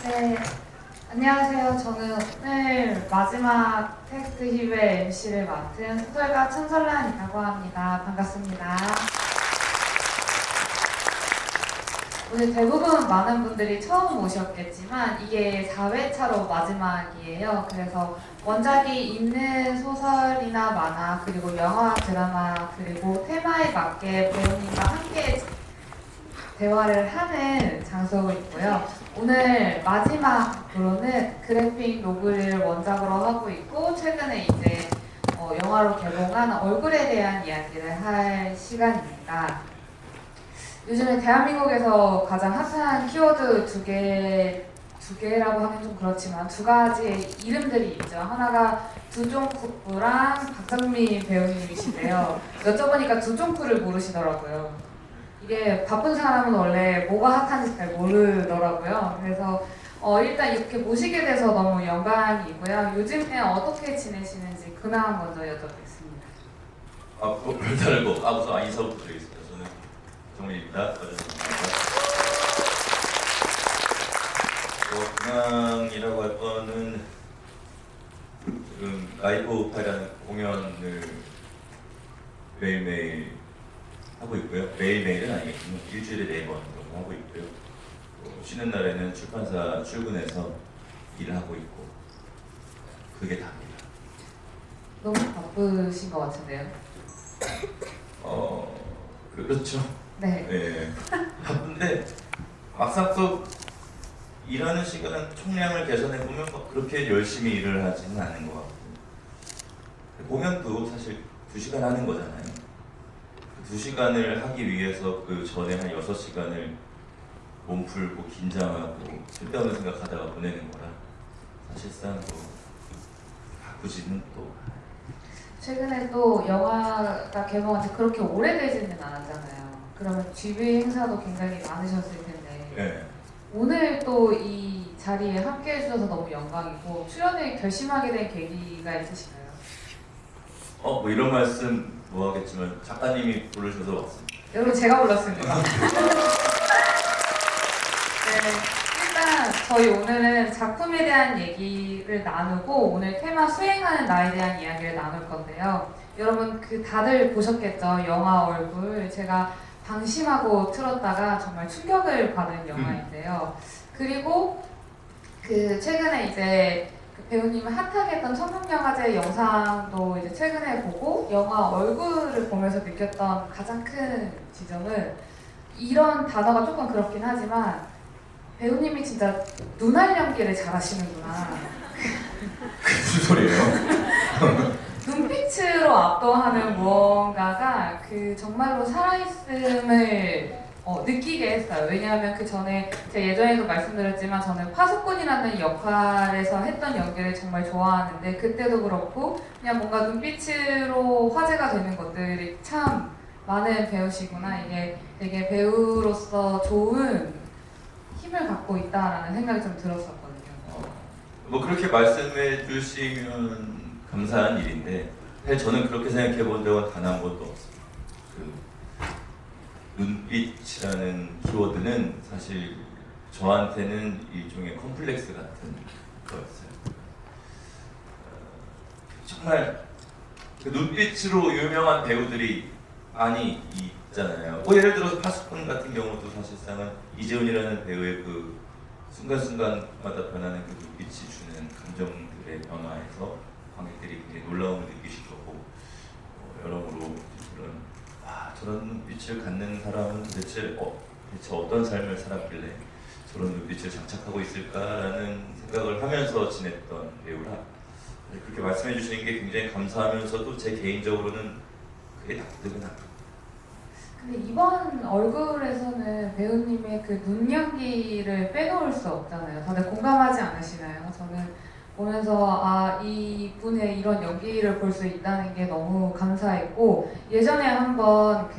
네, 안녕하세요. 저는 오늘 마지막 텍스트 힙의 MC를 맡은 소설가 천설란이라고 합니다. 반갑습니다. 오늘 대부분 많은 분들이 처음 오셨겠지만 이게 4회차로 마지막이에요. 그래서 원작이 있는 소설이나 만화, 그리고 영화, 드라마, 그리고 테마에 맞게 배우님과 함께 대화를 하는 장소이고요. 오늘 마지막으로는 그래픽 노블을 원작으로 하고 있고 최근에 이제 영화로 개봉한 얼굴에 대한 이야기를 할 시간입니다. 요즘에 대한민국에서 가장 핫한 키워드 두 개라고 하면 좀 그렇지만 두 가지의 이름들이 있죠. 하나가 두종쿠랑 박정민 배우님이신데요. 여쭤보니까 두종쿠를 모르시더라고요. 이게 바쁜 사람은 원래 뭐가 핫한지 잘 모르더라고요. 그래서 일단 이렇게 모시게 돼서 너무 영광이고요. 요즘에 어떻게 지내시는지 근황 먼저 여쭤보겠습니다. 별다른 거. 우선 인사부터 드리겠습니다. 저는 정민입니다. 근황이라고 할 거는 지금 라이브 파이라는 공연을 매일매일 하고 있고요. 매일매일은 아니겠지만 일주일에 4번 정도 하고 있고요. 쉬는 날에는 출판사 출근해서 일을 하고 있고 그게 답니다. 너무 바쁘신 것 같은데요? 그렇죠. 네. 네. 바쁜데 막상 또 일하는 시간은 총량을 계산해 보면 그렇게 열심히 일을 하지는 않은 것 같고 공연도 사실 2시간 하는 거잖아요. 2시간을 하기 위해서 그 전에 한 6시간을 몸 풀고 긴장하고 쓸데없는 생각하다가 보내는 거라 사실상 뭐 바쁘지는 또 최근에 또 영화가 개봉한 지 그렇게 오래되지는 않았잖아요. 그러면 GV 행사도 굉장히 많으셨을 텐데 네. 오늘 또 이 자리에 함께 해주셔서 너무 영광이고 출연을 결심하게 된 계기가 있으신가요? 뭐 이런 말씀 뭐 하겠지만 작가님이 부르셔서 왔습니다. 여러분 제가 불렀습니다. 네, 일단 저희 오늘은 작품에 대한 얘기를 나누고 오늘 테마 수행하는 나에 대한 이야기를 나눌 건데요. 여러분 다들 보셨겠죠? 영화 얼굴. 제가 방심하고 틀었다가 정말 충격을 받은 영화인데요. 그리고 최근에 이제 배우님은 핫하게 했던 청룡영화제 영상도 이제 최근에 보고 영화 얼굴을 보면서 느꼈던 가장 큰 지점은 이런 단어가 조금 그렇긴 하지만 배우님이 진짜 눈알 연기를 잘하시는구나. 무슨 소리예요? 눈빛으로 압도하는 무언가가 정말로 살아있음을 느끼게 했어요. 왜냐하면 그 전에 제가 예전에도 말씀드렸지만 저는 파수꾼이라는 역할에서 했던 연기를 정말 좋아하는데 그때도 그렇고 그냥 뭔가 눈빛으로 화제가 되는 것들이 참 많은 배우시구나. 이게 되게 배우로서 좋은 힘을 갖고 있다라는 생각이 좀 들었었거든요. 뭐 그렇게 말씀해 주시면 감사한 일인데 사실 저는 그렇게 생각해 본 적은 단 한 번도 없어요. 눈빛이라는 키워드는 사실 저한테는 일종의 컴플렉스 같은 거였어요. 정말 그 눈빛으로 유명한 배우들이 많이 있잖아요. 예를 들어서 파수꾼 같은 경우도 사실상은 이재훈이라는 배우의 그 순간순간마다 변하는 그 눈빛이 주는 감정들의 변화에서 관객들이 굉장히 놀라움을 느끼실 거고 여러모로 그런 저런 눈빛을 갖는 사람은 대체 어떤 삶을 살았길래 저런 눈빛을 장착하고 있을까라는 생각을 하면서 지냈던 배우라 그렇게 말씀해 주시는 게 굉장히 감사하면서도 제 개인적으로는 그게 납득은 안 돼요. 근데 이번 얼굴에서는 배우님의 그 눈 연기를 빼놓을 수 없잖아요. 다들 공감하지 않으시나요? 저는 보면서 이분의 이런 연기를 볼 수 있다는 게 너무 감사했고 예전에 한번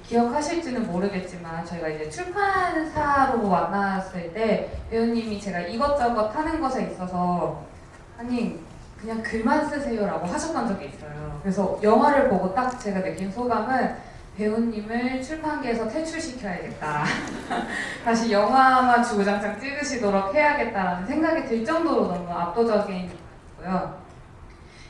기억하실지는 모르겠지만 저희가 이제 출판사로 만났을 때 배우님이 제가 이것저것 하는 것에 있어서 아니 그냥 글만 쓰세요라고 하셨던 적이 있어요. 그래서 영화를 보고 딱 제가 느낀 소감은 배우님을 출판계에서 퇴출시켜야겠다. 다시 영화만 주구장창 찍으시도록 해야겠다라는 생각이 들 정도로 너무 압도적인 거고요.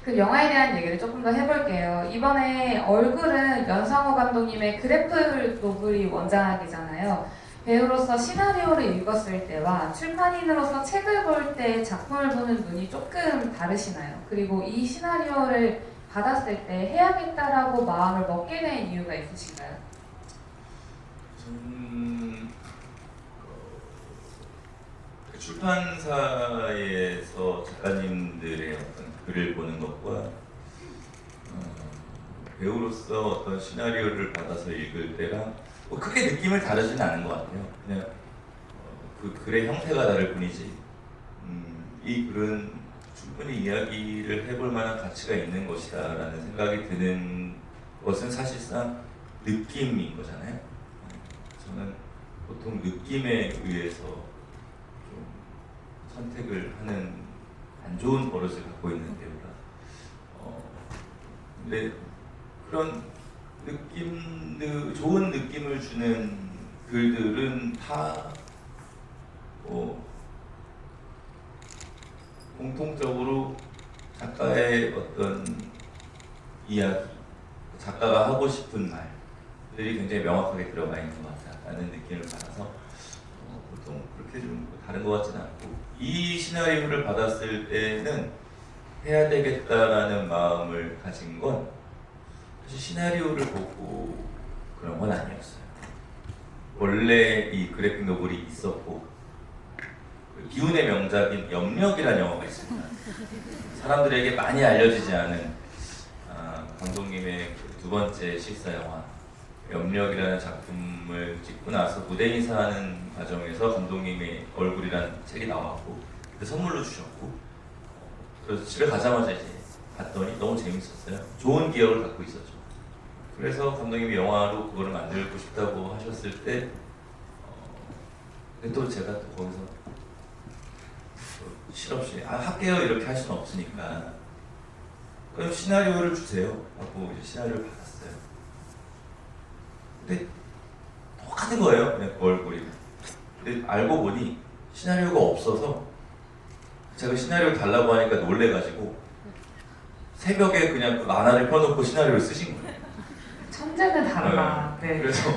그 영화에 대한 얘기를 조금 더 해볼게요. 이번에 얼굴은 연상호 감독님의 그래픽 노블이 원작이잖아요. 배우로서 시나리오를 읽었을 때와 출판인으로서 책을 볼 때 작품을 보는 눈이 조금 다르시나요? 그리고 이 시나리오를 받았을 때 해야겠다라고 마음을 먹게 된 이유가 있으신가요? 저는 출판사에서 작가님들의 어떤 글을 보는 것과 배우로서 어떤 시나리오를 받아서 읽을 때랑 뭐 크게 느낌을 다르지는 않은 것 같아요. 그냥 그 글의 형태가 다를 뿐이지 이 글은 충분히 이야기를 해볼 만한 가치가 있는 것이다 라는 생각이 드는 것은 사실상 느낌인 거잖아요. 저는 보통 느낌에 의해서 좀 선택을 하는 안 좋은 버릇을 갖고 있는 배우라. 근데 그런 좋은 느낌을 주는 글들은 다 공통적으로 작가의 어떤 이야기, 작가가 하고 싶은 말들이 굉장히 명확하게 들어가 있는 것 같다는 느낌을 받아서 보통 그렇게 좀 다른 것 같지는 않고 이 시나리오를 받았을 때는 해야 되겠다라는 마음을 가진 건 사실 시나리오를 보고 그런 건 아니었어요. 원래 이 그래픽 노블이 있었고 기훈의 명작인 염력이라는 영화가 있습니다. 사람들에게 많이 알려지지 않은 감독님의 두 번째 실사 영화 염력이라는 작품을 찍고 나서 무대 인사하는 과정에서 감독님의 얼굴이라는 책이 나왔고 선물로 주셨고 그래서 집에 가자마자 이제 봤더니 너무 재밌었어요. 좋은 기억을 갖고 있었죠. 그래서 감독님이 영화로 그거를 만들고 싶다고 하셨을 때 또 제가 또 거기서 실없이 할게요 이렇게 할 수는 없으니까 그럼 시나리오를 주세요 하고 이제 시나리오를 받았어요. 근데 똑같은 거예요. 그냥 그 얼굴이. 근데 알고 보니 시나리오가 없어서 제가 시나리오 달라고 하니까 놀래가지고 새벽에 그냥 그 만화를 펴놓고 시나리오를 쓰신 거예요. 천재는 달라. 네. 그래서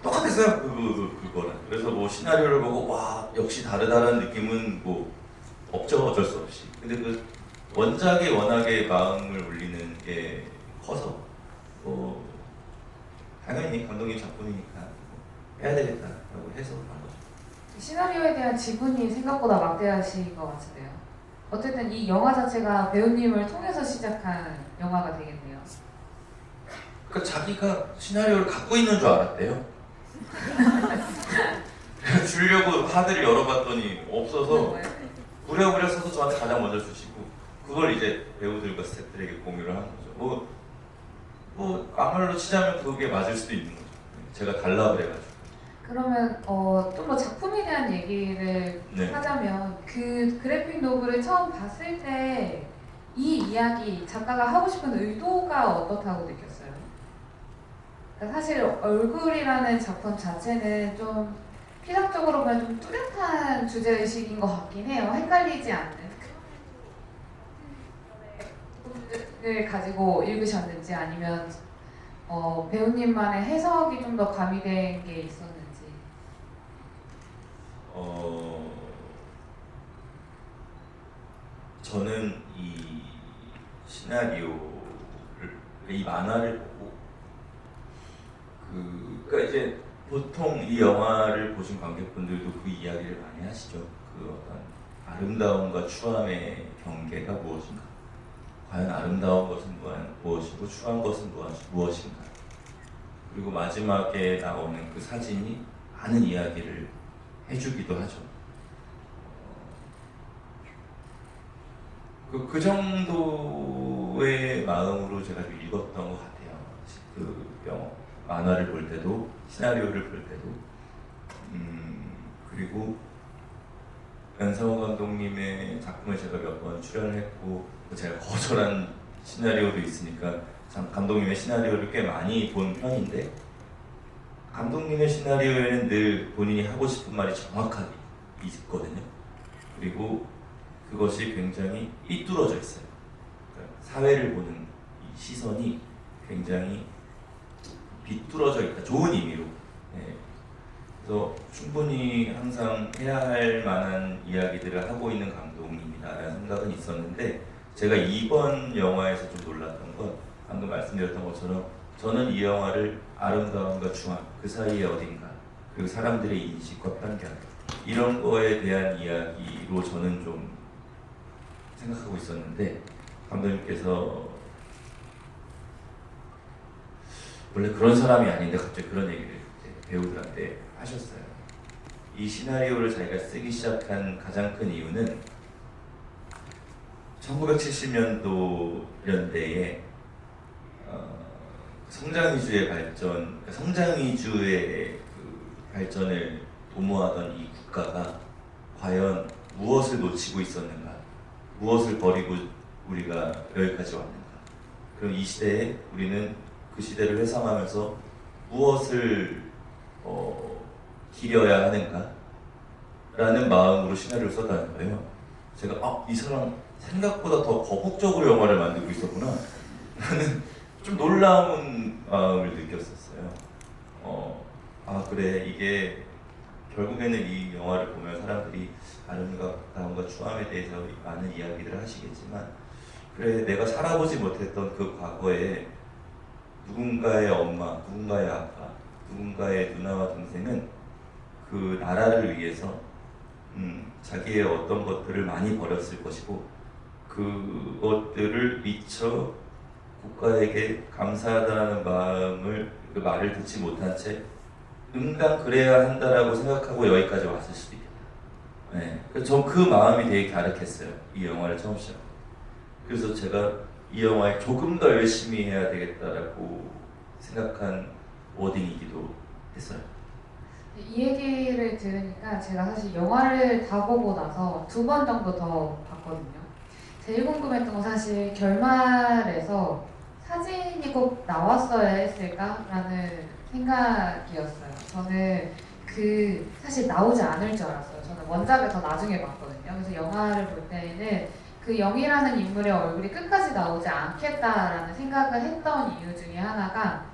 똑같았어요 그거는. 그래서 뭐 시나리오를 보고 와 역시 다르다는 느낌은 뭐 없죠. 어쩔 수 없이. 근데 그 원작이 워낙에 마음을 울리는 게 커서 당연히 감독님 작품이니까 해야 되겠다라고 해서 한 거죠. 시나리오에 대한 지분이 생각보다 막대하신 것 같은데요. 어쨌든 이 영화 자체가 배우님을 통해서 시작한 영화가 되겠네요. 그러니까 자기가 시나리오를 갖고 있는 줄 알았대요. 주려고 하드를 열어봤더니 없어서 부랴부랴 써서 저한테 가장 먼저 주시고 그걸 이제 배우들과 스태프들에게 공유를 하는 거죠. 막말로 치자면 그게 맞을 수도 있는 거죠. 제가 달라 그래가지고. 그러면 좀 더 작품에 대한 얘기를 네. 하자면 그 그래픽 노블을 처음 봤을 때 이 이야기 작가가 하고 싶은 의도가 어떻다고 느꼈어요? 그러니까 사실 얼굴이라는 작품 자체는 좀 피상적으로 보면 좀 뚜렷한 주제의식인 것 같긴 해요. 헷갈리지 않는 을 가지고 읽으셨는지 아니면 배우님만의 해석이 좀 더 가미된 게 있었는지. 저는 이 시나리오를 이 만화를 보고 그러니까 이제 보통 이 영화를 보신 관객분들도 그 이야기를 많이 하시죠. 그 어떤 아름다움과 추함의 경계가 무엇인가? 과연 아름다운 것은 무엇이고 추한 것은 무엇인가? 그리고 마지막에 나오는 그 사진이 많은 이야기를 해주기도 하죠. 그 정도의 마음으로 제가 좀 읽었던 것 같아요. 그 만화를 볼 때도 시나리오를 볼 때도 그리고 연상호 감독님의 작품을 제가 몇 번 출연을 했고 제가 거절한 시나리오도 있으니까 참 감독님의 시나리오를 꽤 많이 본 편인데 감독님의 시나리오에는 늘 본인이 하고 싶은 말이 정확하게 있거든요. 그리고 그것이 굉장히 삐뚤어져 있어요. 그러니까 사회를 보는 이 시선이 굉장히 비뚤어져 있다. 좋은 의미로. 네. 그래서 충분히 항상 해야 할 만한 이야기들을 하고 있는 감독님이다라는 생각은 있었는데, 제가 이번 영화에서 좀 놀랐던 건 방금 말씀드렸던 것처럼 저는 이 영화를 아름다움과 중앙, 그 사이에 어딘가, 그리고 사람들의 인식과 편견, 이런 거에 대한 이야기로 저는 좀 생각하고 있었는데, 감독님께서 원래 그런 사람이 아닌데 갑자기 그런 얘기를 배우들한테 하셨어요. 이 시나리오를 자기가 쓰기 시작한 가장 큰 이유는 1970년대에 성장 위주의 발전, 성장 위주의 그 발전을 도모하던 이 국가가 과연 무엇을 놓치고 있었는가, 무엇을 버리고 우리가 여기까지 왔는가. 그럼 이 시대에 우리는 그 시대를 회상하면서 무엇을 기려야 하는가 라는 마음으로 시나리오를 썼다는 거예요. 제가 이 사람 생각보다 더 거북적으로 영화를 만들고 있었구나 라는 좀 놀라운 마음을 느꼈었어요. 그래, 이게 결국에는 이 영화를 보면 사람들이 아름다움과 추함에 대해서 많은 이야기들을 하시겠지만, 그래, 내가 살아보지 못했던 그 과거에 누군가의 엄마, 누군가의 아빠, 누군가의 누나와 동생은 그 나라를 위해서 자기의 어떤 것들을 많이 버렸을 것이고, 그것들을 미처 국가에게 감사하다는 그 말을 듣지 못한 채 응당 그래야 한다라고 생각하고 여기까지 왔을 수도 있겠다. 네. 전 그 마음이 되게 갸륵했어요. 이 영화를 처음 시작. 그래서 제가 이 영화에 조금 더 열심히 해야 되겠다라고 생각한 워딩이기도 했어요. 이 얘기를 들으니까 제가 사실 영화를 다 보고 나서 2번 정도 더 봤거든요. 제일 궁금했던 건 사실 결말에서 사진이 꼭 나왔어야 했을까라는 생각이었어요. 저는 사실 나오지 않을 줄 알았어요. 저는 원작을 더 나중에 봤거든요. 그래서 영화를 볼 때에는 그 영희라는 인물의 얼굴이 끝까지 나오지 않겠다라는 생각을 했던 이유 중에 하나가,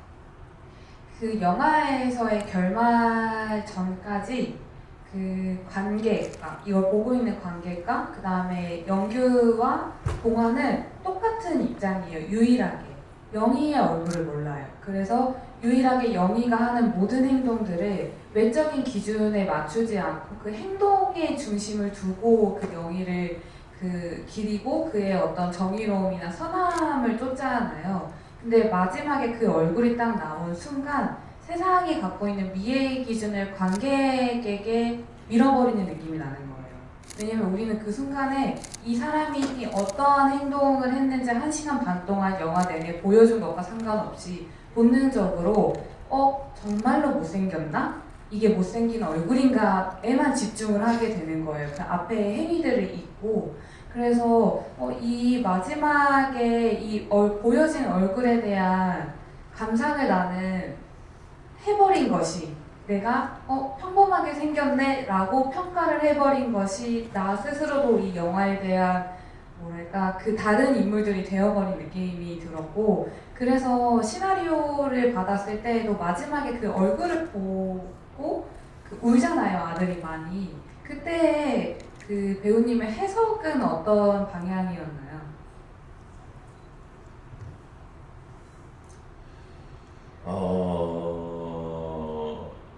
그 영화에서의 결말 전까지 그 관객과, 이걸 보고 있는 관객과 그 다음에 영규와 동화는 똑같은 입장이에요. 유일하게 영희의 얼굴을 몰라요. 그래서 유일하게 영희가 하는 모든 행동들을 외적인 기준에 맞추지 않고 그 행동의 중심을 두고 그 영희를 기리고 그의 어떤 정의로움이나 선함을 쫓아하나요. 근데 마지막에 그 얼굴이 딱 나온 순간 세상이 갖고 있는 미의 기준을 관객에게 밀어버리는 느낌이 나는 거예요. 왜냐면 우리는 그 순간에 이 사람이 어떠한 행동을 했는지 1시간 반 동안 영화 내내 보여준 것과 상관없이 본능적으로 정말로 못생겼나? 이게 못생긴 얼굴인가에만 집중을 하게 되는 거예요. 그 앞에 행위들을 잊고. 그래서 이 마지막에 이 보여진 얼굴에 대한 감상을 나는 해버린 것이, 내가 평범하게 생겼네 라고 평가를 해버린 것이 나 스스로도 이 영화에 대한 뭐랄까 그 다른 인물들이 되어버린 느낌이 들었고, 그래서 시나리오를 받았을 때도 마지막에 그 얼굴을 보고 울잖아요, 아들이 많이. 그때 그 배우님의 해석은 어떤 방향이었나요?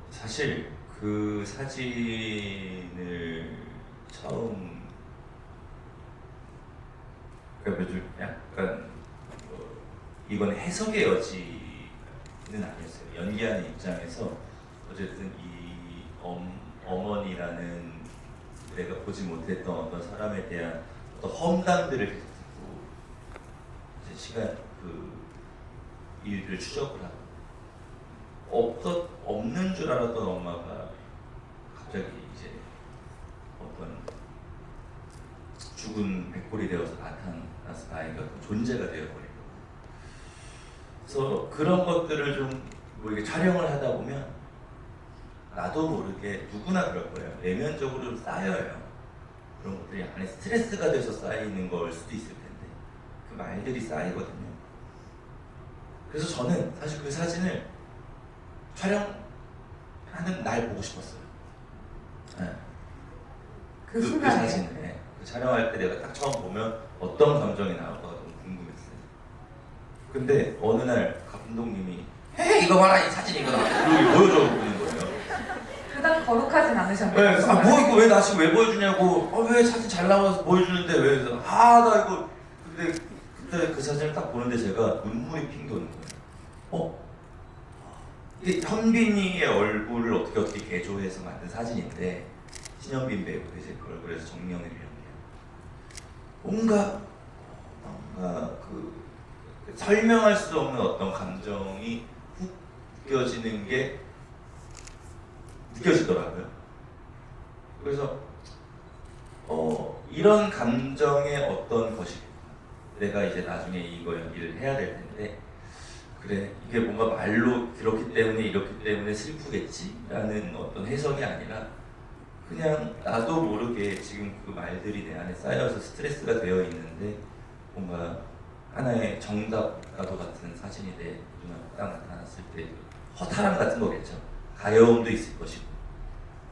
사실 그 사진을 처음, 그러니까 약간 이건 해석의 여지는 아니었어요. 연기하는 입장에서 어쨌든 이 어머니라는 내가 보지 못했던 어떤 사람에 대한 어떤 험담들을 계속 듣고 이제 일을 추적을 하고, 없는 줄 알았던 엄마가 갑자기 이제 어떤 죽은 백골이 되어서 나타나서 아이가 존재가 되어버린 거예요. 그래서 그런 것들을 좀 이렇게 촬영을 하다 보면 나도 모르게 누구나 그럴 거예요. 내면적으로 쌓여요. 그런 것들이 안에 스트레스가 돼서 쌓이는 걸 수도 있을 텐데 그 말들이 쌓이거든요. 그래서 저는 사실 그 사진을 촬영하는 날 보고 싶었어요. 네. 그 순간에 사진을 그 촬영할 때 내가 딱 처음 보면 어떤 감정이 나올까 너무 궁금했어요. 근데 어느 날 감독님이 헤이 이거 봐라 이 사진 이거다 이렇게 보여줘 보는 거예요. 그닥 거룩하진 않으셨나요? 네, 뭐 이거 왜 나 지금 왜 보여주냐고 왜 사진 잘 나와서 보여주는데 왜 나 이거 근데 그때 그 사진을 딱 보는데 제가 눈물이 핑 도는 거예요. 이게 현빈이의 얼굴을 어떻게 개조해서 만든 사진인데 신현빈 배우 이제 그 얼굴에서 정명을 연기해요. 뭔가 그 설명할 수 없는 어떤 감정이 훅 느껴지는 게 느껴지더라고요. 그래서 이런 감정의 어떤 것이 내가 이제 나중에 이거 연기를 해야 될 텐데 그래 이게 뭔가 말로 그렇기 때문에 이렇기 때문에 슬프겠지라는 어떤 해석이 아니라 그냥 나도 모르게 지금 그 말들이 내 안에 쌓여서 스트레스가 되어 있는데 뭔가 하나의 정답과도 같은 사진이 내 눈앞에 딱 나타났을 때 허탈함 같은 거겠죠. 가여움도 있을 것이고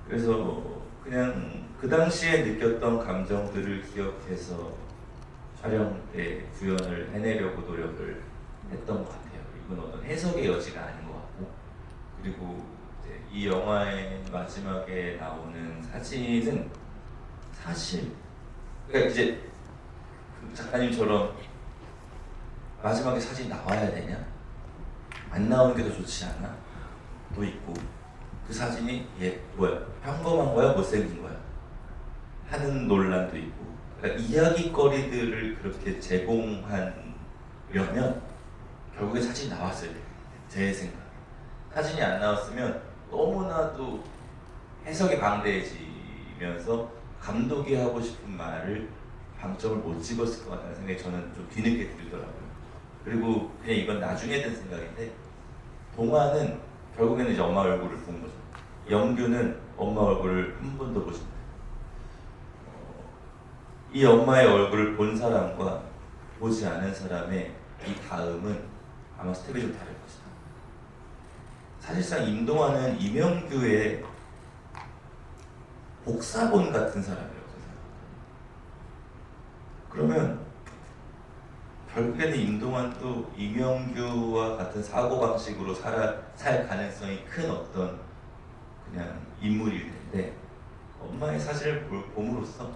그래서 그냥 그 당시에 느꼈던 감정들을 기억해서 촬영 때 구현을 해내려고 노력을 했던 것 같아요. 이건 어떤 해석의 여지가 아닌 것 같고 그리고 이제 이 영화의 마지막에 나오는 사진은 사실 그러니까 이제 그 작가님처럼 마지막에 사진이 나와야 되냐? 안 나오는 게 더 좋지 않아? 또 있고 그 사진이 평범한 거야? 못생긴 거야? 하는 논란도 있고 그러니까 이야기거리들을 그렇게 제공하려면 결국에 사진이 나왔어야 돼요. 제 생각에 사진이 안 나왔으면 너무나도 해석이 방대해지면서 감독이 하고 싶은 말을 방점을 못 찍었을 것 같다는 생각이 저는 좀 뒤늦게 들더라고요. 그리고 그냥 이건 나중에 든 생각인데 동화는 결국에는 이제 엄마 얼굴을 본 거죠. 영규는 엄마 얼굴을 한 번도 보지 못해요. 이 엄마의 얼굴을 본 사람과 보지 않은 사람의 이 다음은 아마 스텝이 좀 다를 것이다. 사실상 임동환은 이명규의 복사본 같은 사람이라고 생각합니다. 그러면 결국에는 임동환도 이명규와 같은 사고방식으로 살 가능성이 큰 어떤 그냥 인물일 텐데 엄마의 사진을 봄으로써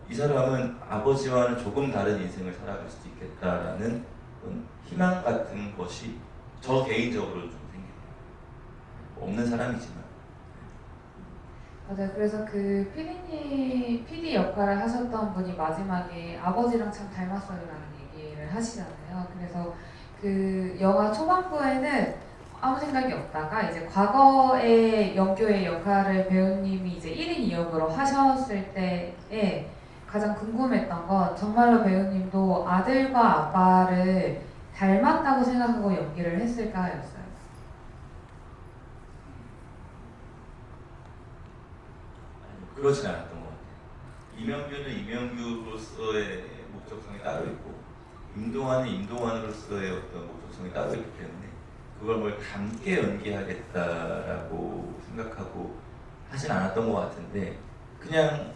이 사람은 아버지와는 조금 다른 인생을 살아갈 수도 있겠다라는 희망 같은 것이 저 개인적으로 좀 생겨요. 없는 사람이지만. 맞아요. 그래서 그 PD 역할을 하셨던 분이 마지막에 아버지랑 참 닮았어요라는 얘기를 하시잖아요. 그래서 그 영화 초반부에는 아무 생각이 없다가 이제 과거의 영규의 역할을 배우님이 이제 1인 2역으로 하셨을 때에 가장 궁금했던 건 정말로 배우님도 아들과 아빠를 닮았다고 생각하고 연기를 했을까였어요. 그러진 않았던 것 같아요. 이명규는 이명규로서의 목적성이 따로 있고 임동환은 임동환으로서의 어떤 목적성이 따로 있기 때문에 그걸 뭘 함께 연기하겠다라고 생각하고 하진 않았던 것 같은데 그냥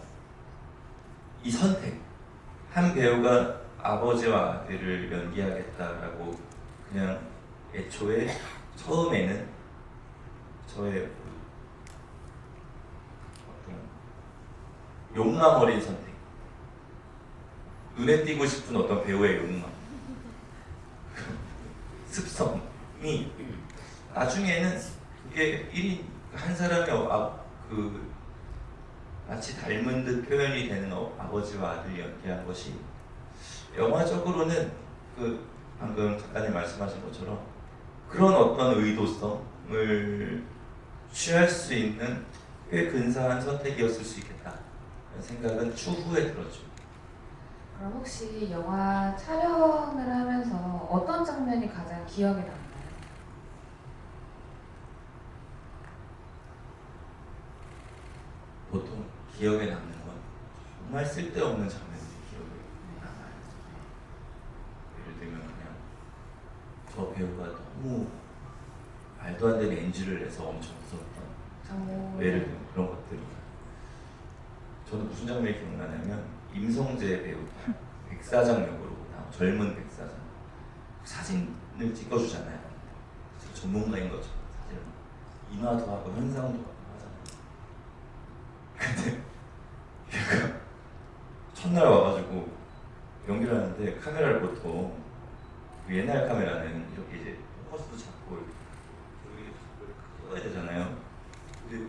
이 선택 한 배우가 아버지와 아들을 연기하겠다라고 그냥 애초에 처음에는 저의 욕망 어린 선택, 눈에 띄고 싶은 어떤 배우의 욕망, 습성이 나중에는 그게 한 사람의 마치 닮은 듯 표현이 되는 아버지와 아들 연기한 것이 영화적으로는 방금 작가님 말씀하신 것처럼 그런 어떤 의도성을 취할 수 있는 꽤 근사한 선택이었을 수 있겠다. 생각은 추후에 들었죠. 그럼 혹시 영화 촬영을 하면서 어떤 장면이 가장 기억에 남나요? 보통 기억에 남는 건 정말 쓸데없는 장면들이 기억에 남아요. 예를 들면 그냥 저 배우가 너무 말도 안 되는 NG를 내서 엄청 웃었던 예를 들면 그런 것들이. 저는 무슨 장면이 기억나냐면 임성재 배우가 백사장 역으로 나온 젊은 백사장 사진을 찍어주잖아요. 전문가인 것처럼 사진을 인화도 하고 현상도 하고 하잖아요. 근데 걔가 첫날 와가지고 연기를 하는데 카메라를 보통 그 옛날 카메라는 이렇게 이제 포커스도 잡고 이렇게 찍어야 되잖아요. 근데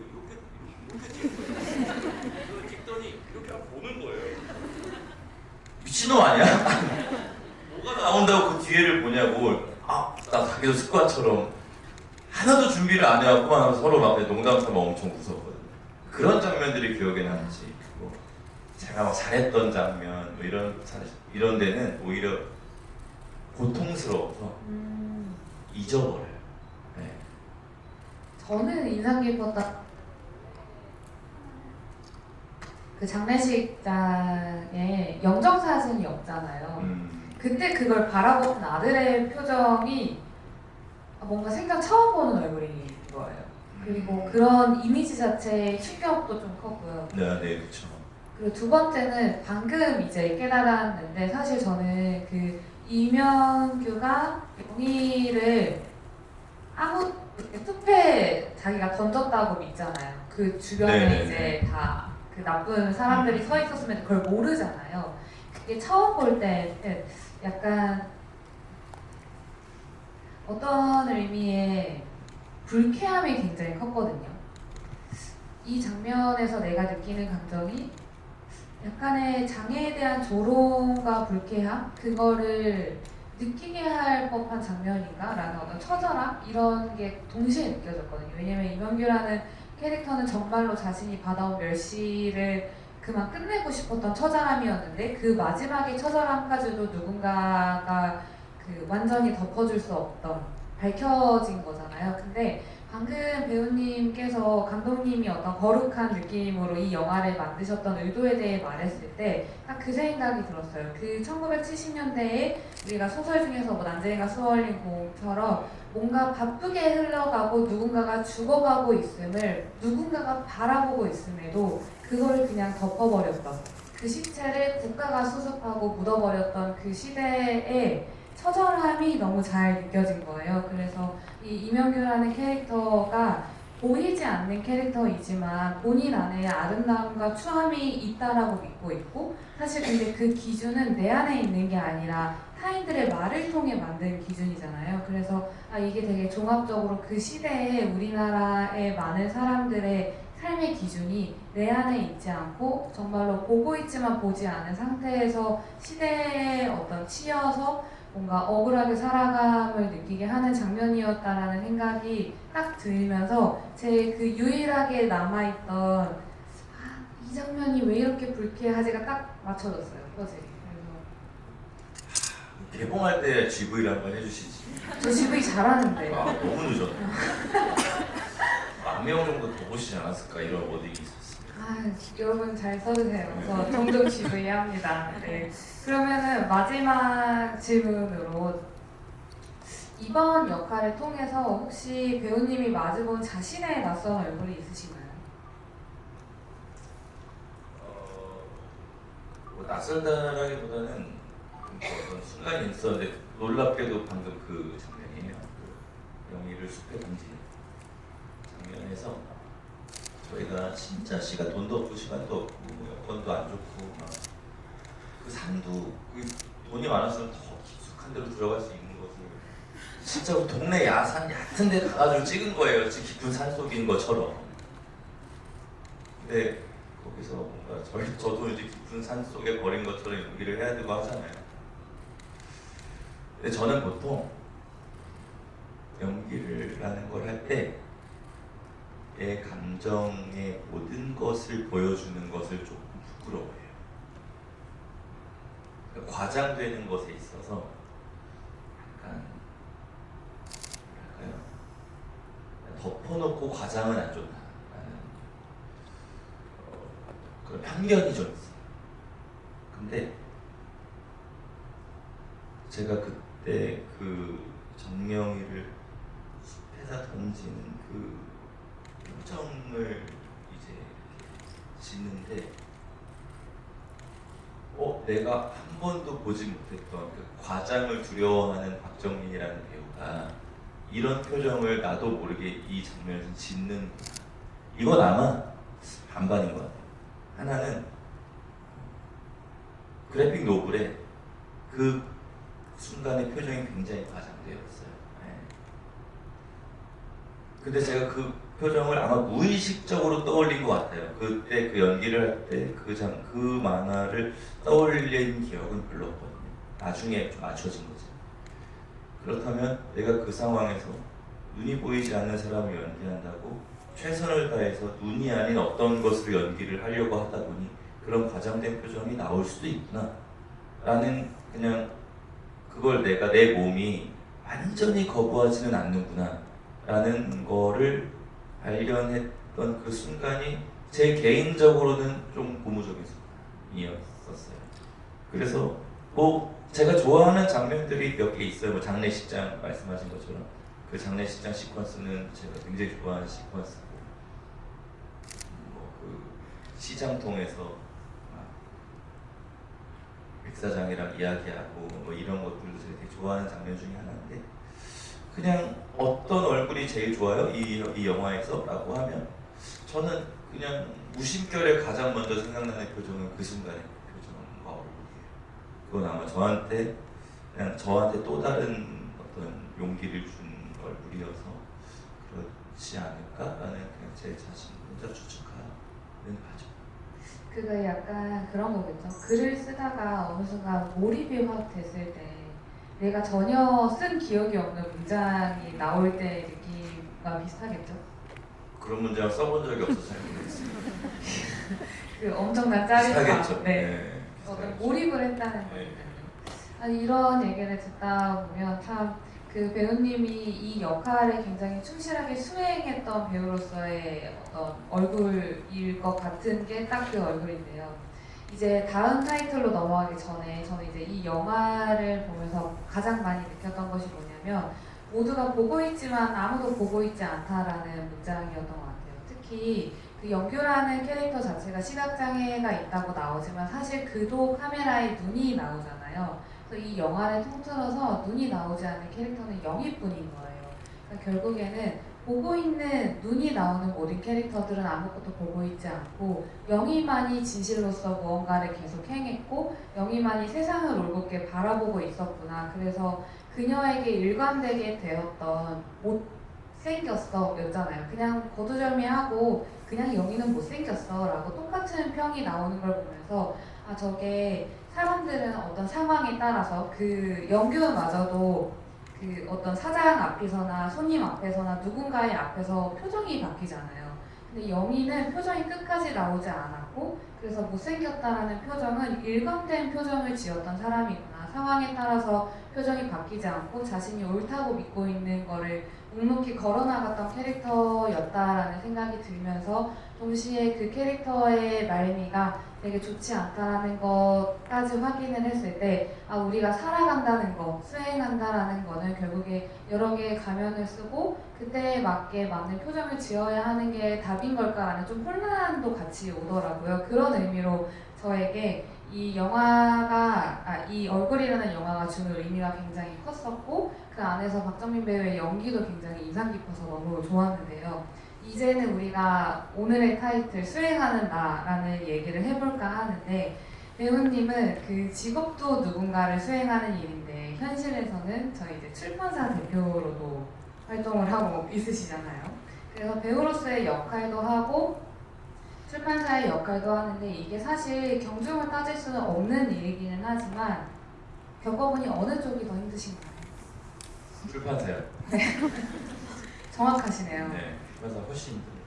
이렇게 찍더니 이렇게 하고 보는 거예요. 미친놈 아니야? 뭐가 나온다고 그 뒤에를 보냐고. 나 자기도 습관처럼 하나도 준비를 안 해갖고만 서로 막 농담 삼아 엄청 웃었거든요. 그런 장면들이 기억에 남지. 뭐 제가 막 잘했던 장면 뭐 이런 데는 오히려 고통스러워서 잊어버려요. 네. 저는 인상 깊었다. 그 장례식장에 영정사진이 없잖아요. 그때 그걸 바라보는 아들의 표정이 뭔가 생전 처음 보는 얼굴인 거예요. 그리고 그런 이미지 자체의 충격도 좀 컸고요. 네, 그렇죠. 그리고 두 번째는 방금 이제 깨달았는데 사실 저는 그 이명규가 용의를 아무 숲에 자기가 던졌다고 믿잖아요. 그 주변에 네네네. 이제 다 그 나쁜 사람들이 서 있었으면 그걸 모르잖아요. 그게 처음 볼 때는 약간 어떤 의미의 불쾌함이 굉장히 컸거든요. 이 장면에서 내가 느끼는 감정이 약간의 장애에 대한 조롱과 불쾌함? 그거를 느끼게 할 법한 장면인가? 라는 어떤 처절함? 이런 게 동시에 느껴졌거든요. 왜냐면 이명규라는 캐릭터는 정말로 자신이 받아온 멸시를 그만 끝내고 싶었던 처절함이었는데 그 마지막의 처절함까지도 누군가가 그 완전히 덮어줄 수 없던 밝혀진 거잖아요. 근데 방금 배우님께서 감독님이 어떤 거룩한 느낌으로 이 영화를 만드셨던 의도에 대해 말했을 때 딱 그 생각이 들었어요. 그 1970년대에 우리가 소설 중에서 뭐 난쟁이가 수어올린 공처럼 뭔가 바쁘게 흘러가고 누군가가 죽어가고 있음을 누군가가 바라보고 있음에도 그거를 그냥 덮어버렸던 그 시체를 국가가 수습하고 묻어버렸던 그 시대의 처절함이 너무 잘 느껴진 거예요. 그래서 이 이명규라는 캐릭터가 보이지 않는 캐릭터이지만 본인 안에 아름다움과 추함이 있다라고 믿고 있고 사실 근데 그 기준은 내 안에 있는 게 아니라 타인들의 말을 통해 만든 기준이잖아요. 그래서 이게 되게 종합적으로 그 시대에 우리나라의 많은 사람들의 삶의 기준이 내 안에 있지 않고 정말로 보고 있지만 보지 않은 상태에서 시대에 어떤 치여서 뭔가 억울하게 살아감을 느끼게 하는 장면이었다라는 생각이 딱 들면서 제 그 유일하게 남아있던 이 장면이 왜 이렇게 불쾌하지가 딱 맞춰졌어요. 퍼즐이. 그래서 개봉할 때 GV를 한번 해주시지. 저 GV 잘하는데. 너무 늦었네. 10,000명 정도 더 보시지 않았을까 이런 워딩이 있었습니다. 여러분 잘 써주세요. 저 종종 GV 합니다. 네. 그러면은 마지막 질문으로 이번 역할을 통해서 혹시 배우님이 마주본 자신의 낯선 얼굴이 있으신가요? 뭐 낯설다라기보다는 어떤 순간이 있었는데 놀랍게도 방금 그 장면이에요. 그 영희를 숲에 던지는 장면에서 저희가 진짜 시간 돈도 없고 시간도 없고 여건도 안 좋고 막 그 산도 그 돈이 많았으면 더 깊숙한 데로 들어갈 수 있는 것을 진짜 그 동네 야산 얕은 데 가가지고 찍은 거예요. 진짜 깊은 산 속인 것처럼. 근데 거기서 뭔가 저도 이제 깊은 산 속에 버린 것처럼 연기를 해야 되고 하잖아요. 근데 저는 보통 연기를 하는 걸 할 때 내 감정의 모든 것을 보여주는 것을 조금 부끄러워해요. 그러니까 과장되는 것에 있어서 약간 뭐랄까요? 덮어놓고 과장은 안 좋다. 편견이 좀 있어요. 근데 제가 그때 그 정명이를 숲에다 던지는 그 표정을 이제 짓는데 내가 한 번도 보지 못했던 그 과장을 두려워하는 박정민이라는 배우가 이런 표정을 나도 모르게 이 장면에서 짓는, 이건 아마 반반인 것 같아요. 하나는 그래픽 노블에 그 순간의 표정이 굉장히 과장되어 있어요. 근데 제가 그 표정을 아마 무의식적으로 떠올린 것 같아요. 그때 그 연기를 할 때 그 만화를 떠올린 기억은 별로 없거든요. 나중에 좀 맞춰진 거죠. 그렇다면 내가 그 상황에서 눈이 보이지 않는 사람을 연기한다고 최선을 다해서 눈이 아닌 어떤 것을 연기를 하려고 하다 보니 그런 과장된 표정이 나올 수도 있구나 라는, 그냥 그걸 내가 내 몸이 완전히 거부하지는 않는구나 라는 거를 발견했던 그 순간이 제 개인적으로는 좀 고무적인 순간이었었어요. 그래서 제가 좋아하는 장면들이 몇 개 있어요. 장례식장 말씀하신 것처럼 그 장례식장 시퀀스는 제가 굉장히 좋아하는 시퀀스고, 그 시장통에서 백사장이랑 이야기하고 이런 것들도 제가 되게 좋아하는 장면 중에 하나인데, 그냥 어떤 얼굴이 제일 좋아요? 이 영화에서? 라고 하면 저는 그냥 무심결에 가장 먼저 생각나는 표정은 그 순간의 표정과 얼굴이에요. 그건 아마 저한테 또 다른 어떤 용기를 준 얼굴이어서 그렇지 않을까라는, 그냥 제 자신 혼자 추측하는 바죠. 그거 약간 그런 거겠죠. 글을 쓰다가 어느 순간 몰입이 확 됐을 때 내가 전혀 쓴 기억이 없는 문장이 나올 때 느낌과 비슷하겠죠. 그런 문장을 써본 적이 없어서 잘 모르겠어요. 그 엄청난 짜릿함. 비슷하겠죠. 네. 어떤 몰입을 했다는 거니까요. 아니, 이런 얘기를 듣다 보면 참 그 배우님이 이 역할에 굉장히 충실하게 수행했던 배우로서의 어떤 얼굴일 것 같은 게 딱 그 얼굴인데요. 이제 다음 타이틀로 넘어가기 전에 저는 이제 이 영화를 보면서 가장 많이 느꼈던 것이 뭐냐면, 모두가 보고 있지만 아무도 보고 있지 않다라는 문장이었던 것 같아요. 특히 그 영규라는 캐릭터 자체가 시각장애가 있다고 나오지만 사실 그도 카메라에 눈이 나오잖아요. 그래서 이 영화를 통틀어서 눈이 나오지 않는 캐릭터는 영희뿐인 거예요. 그러니까 결국에는 보고 있는 눈이 나오는 모든 캐릭터들은 아무것도 보고 있지 않고 영희만이 진실로서 무언가를 계속 행했고 영희만이 세상을 올곧게 바라보고 있었구나. 그래서 그녀에게 일관되게 되었던 못생겼어 였잖아요. 그냥 거두절미하고 그냥 영희는 못생겼어 라고 똑같은 평이 나오는 걸 보면서 저게 사람들은 어떤 상황에 따라서 그 연규마저도 그 어떤 사장 앞에서나 손님 앞에서나 누군가의 앞에서 표정이 바뀌잖아요. 근데 영희는 표정이 끝까지 나오지 않았고, 그래서 못생겼다라는 표정은 일관된 표정을 지었던 사람이구나. 상황에 따라서 표정이 바뀌지 않고 자신이 옳다고 믿고 있는 거를 묵묵히 걸어나갔던 캐릭터였다라는 생각이 들면서 동시에 그 캐릭터의 말미가 되게 좋지 않다라는 것까지 확인을 했을 때 우리가 살아간다는 거, 수행한다라는 거는 결국에 여러 개의 가면을 쓰고 그때에 맞게 맞는 표정을 지어야 하는 게 답인 걸까라는 좀 혼란도 같이 오더라고요. 그런 의미로 저에게 이 영화가 이 얼굴이라는 영화가 주는 의미가 굉장히 컸었고, 그 안에서 박정민 배우의 연기도 굉장히 인상 깊어서 너무 좋았는데요. 이제는 우리가 오늘의 타이틀 수행하는 나라는 얘기를 해볼까 하는데, 배우님은 그 직업도 누군가를 수행하는 일인데 현실에서는 저희 이제 출판사 대표로도 활동을 하고 있으시잖아요. 그래서 배우로서의 역할도 하고 출판사의 역할도 하는데, 이게 사실 경중을 따질 수는 없는 일이기는 하지만 겪어보니 어느 쪽이 더 힘드신가요? 출판사요. 정확하시네요. 네, 출판사 훨씬 힘들어요.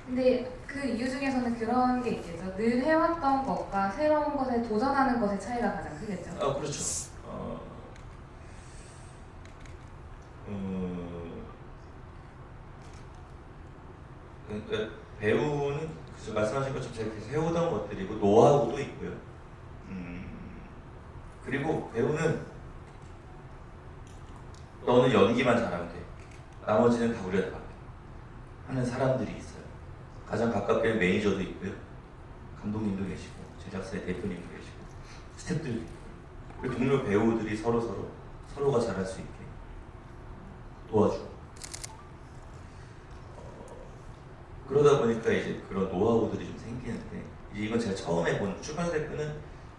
근데 그 이유 중에서는 그런 게 있겠죠. 늘 해왔던 것과 새로운 것에 도전하는 것의 차이가 가장 크겠죠. 그렇죠. 그러니까 배우는 그래서 말씀하신 것처럼 제가 계속 해오던 것들이고 노하우도 있고요. 그리고 배우는 너는 연기만 잘하면 돼. 나머지는 다 우리가 다 맡겨. 하는 사람들이 있어요. 가장 가깝게는 매니저도 있고요. 감독님도 계시고 제작사의 대표님도 계시고 스태프들도 있고 그리고 동료 배우들이 서로가 잘할 수 있게 도와주고 그러다 보니까 이제 그런 노하우들이 좀 생기는데 이제 이건 제가 처음 해본 출판사 대표는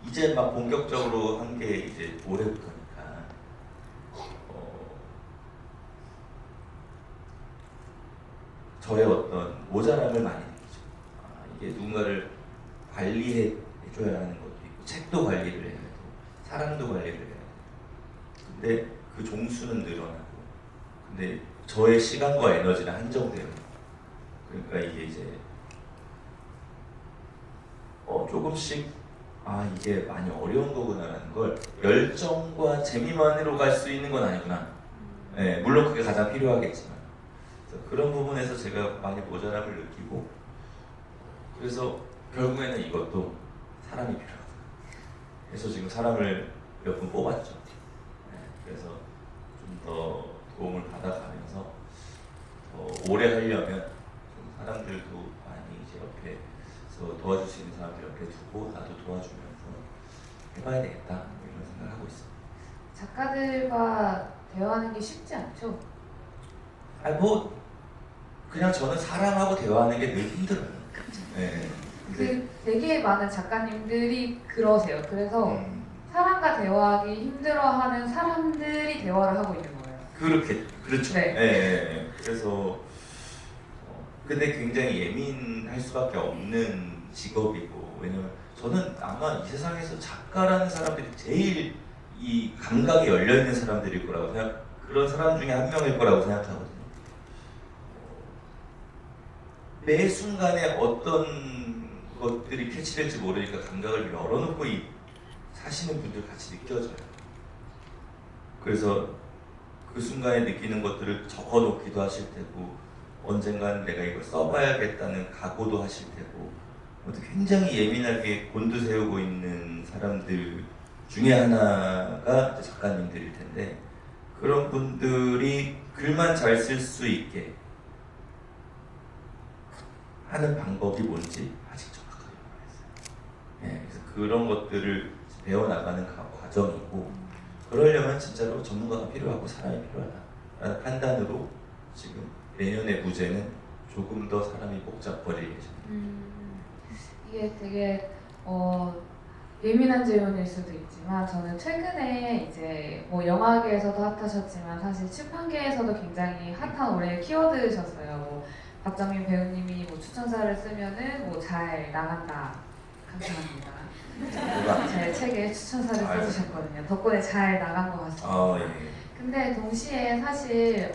이제 막 본격적으로 한 게 이제 올해부터니까 저의 어떤 모자람을 많이 느끼죠. 이게 누군가를 관리해 줘야 하는 것도 있고 책도 관리를 해야 되고 사람도 관리를 해야 되고 근데 그 종수는 늘어나고 근데 저의 시간과 에너지는 한정돼요. 그러니까 이게 이제 조금씩 이게 많이 어려운 거구나라는 걸 열정과 재미만으로 갈 수 있는 건 아니구나. 네, 물론 그게 가장 필요하겠지만 그래서 그런 부분에서 제가 많이 모자람을 느끼고 그래서 결국에는 이것도 사람이 필요하다. 그래서 지금 사람을 몇 분 뽑았죠. 네, 그래서 좀 더 도움을 받아가면서 더 오래 하려면 좀 사람들도 많이 이제 옆에서 도와줄 수 있는 사람들 옆에 두고 나도 도와주면서 해봐야 되겠다 이런 생각을 하고 있습니다. 작가들과 대화하는 게 쉽지 않죠? 뭐 그냥 저는 사람하고 대화하는 게 늘 힘들어요. 네. 근데 되게 많은 작가님들이 그러세요. 그래서 사람과 대화하기 힘들어하는 사람들이 대화를 하고 있는 거예요. 그렇죠. 네. 네. 그래서 근데 굉장히 예민할 수밖에 없는 직업이고 왜냐면 저는 아마 이 세상에서 작가라는 사람들이 제일 이 감각이 열려 있는 사람들일 거라고 그런 사람 중에 한 명일 거라고 생각하거든요. 매 순간에 어떤 것들이 캐치될지 모르니까 감각을 열어놓고 사시는 분들 같이 느껴져요. 그래서 그 순간에 느끼는 것들을 적어놓기도 하실 테고 언젠간 내가 이걸 써봐야겠다는 각오도 하실 테고 굉장히 예민하게 곤두세우고 있는 사람들 중에 하나가 이제 작가님들일 텐데 그런 분들이 글만 잘 쓸 수 있게 하는 방법이 뭔지 아직 정확하게 모르겠어요. 네, 그래서 그런 것들을 배워나가는 과정이고 그러려면 진짜로 전문가가 필요하고 사람이 필요하다라는 판단으로 지금 내년의 부제는 조금 더 사람이 복잡거릴 예정입니다. 이게 되게 예민한 질문일 수도 있지만 저는 최근에 이제 뭐 영화계에서도 핫하셨지만 사실 출판계에서도 굉장히 핫한 올해 키워드셨어요. 뭐 박정민 배우님이 뭐 추천사를 쓰면은 뭐 잘 나간다. 감사합니다. 제 책에 추천사를 써주셨거든요. 덕분에 잘 나간 것 같습니다. 예. 근데 동시에 사실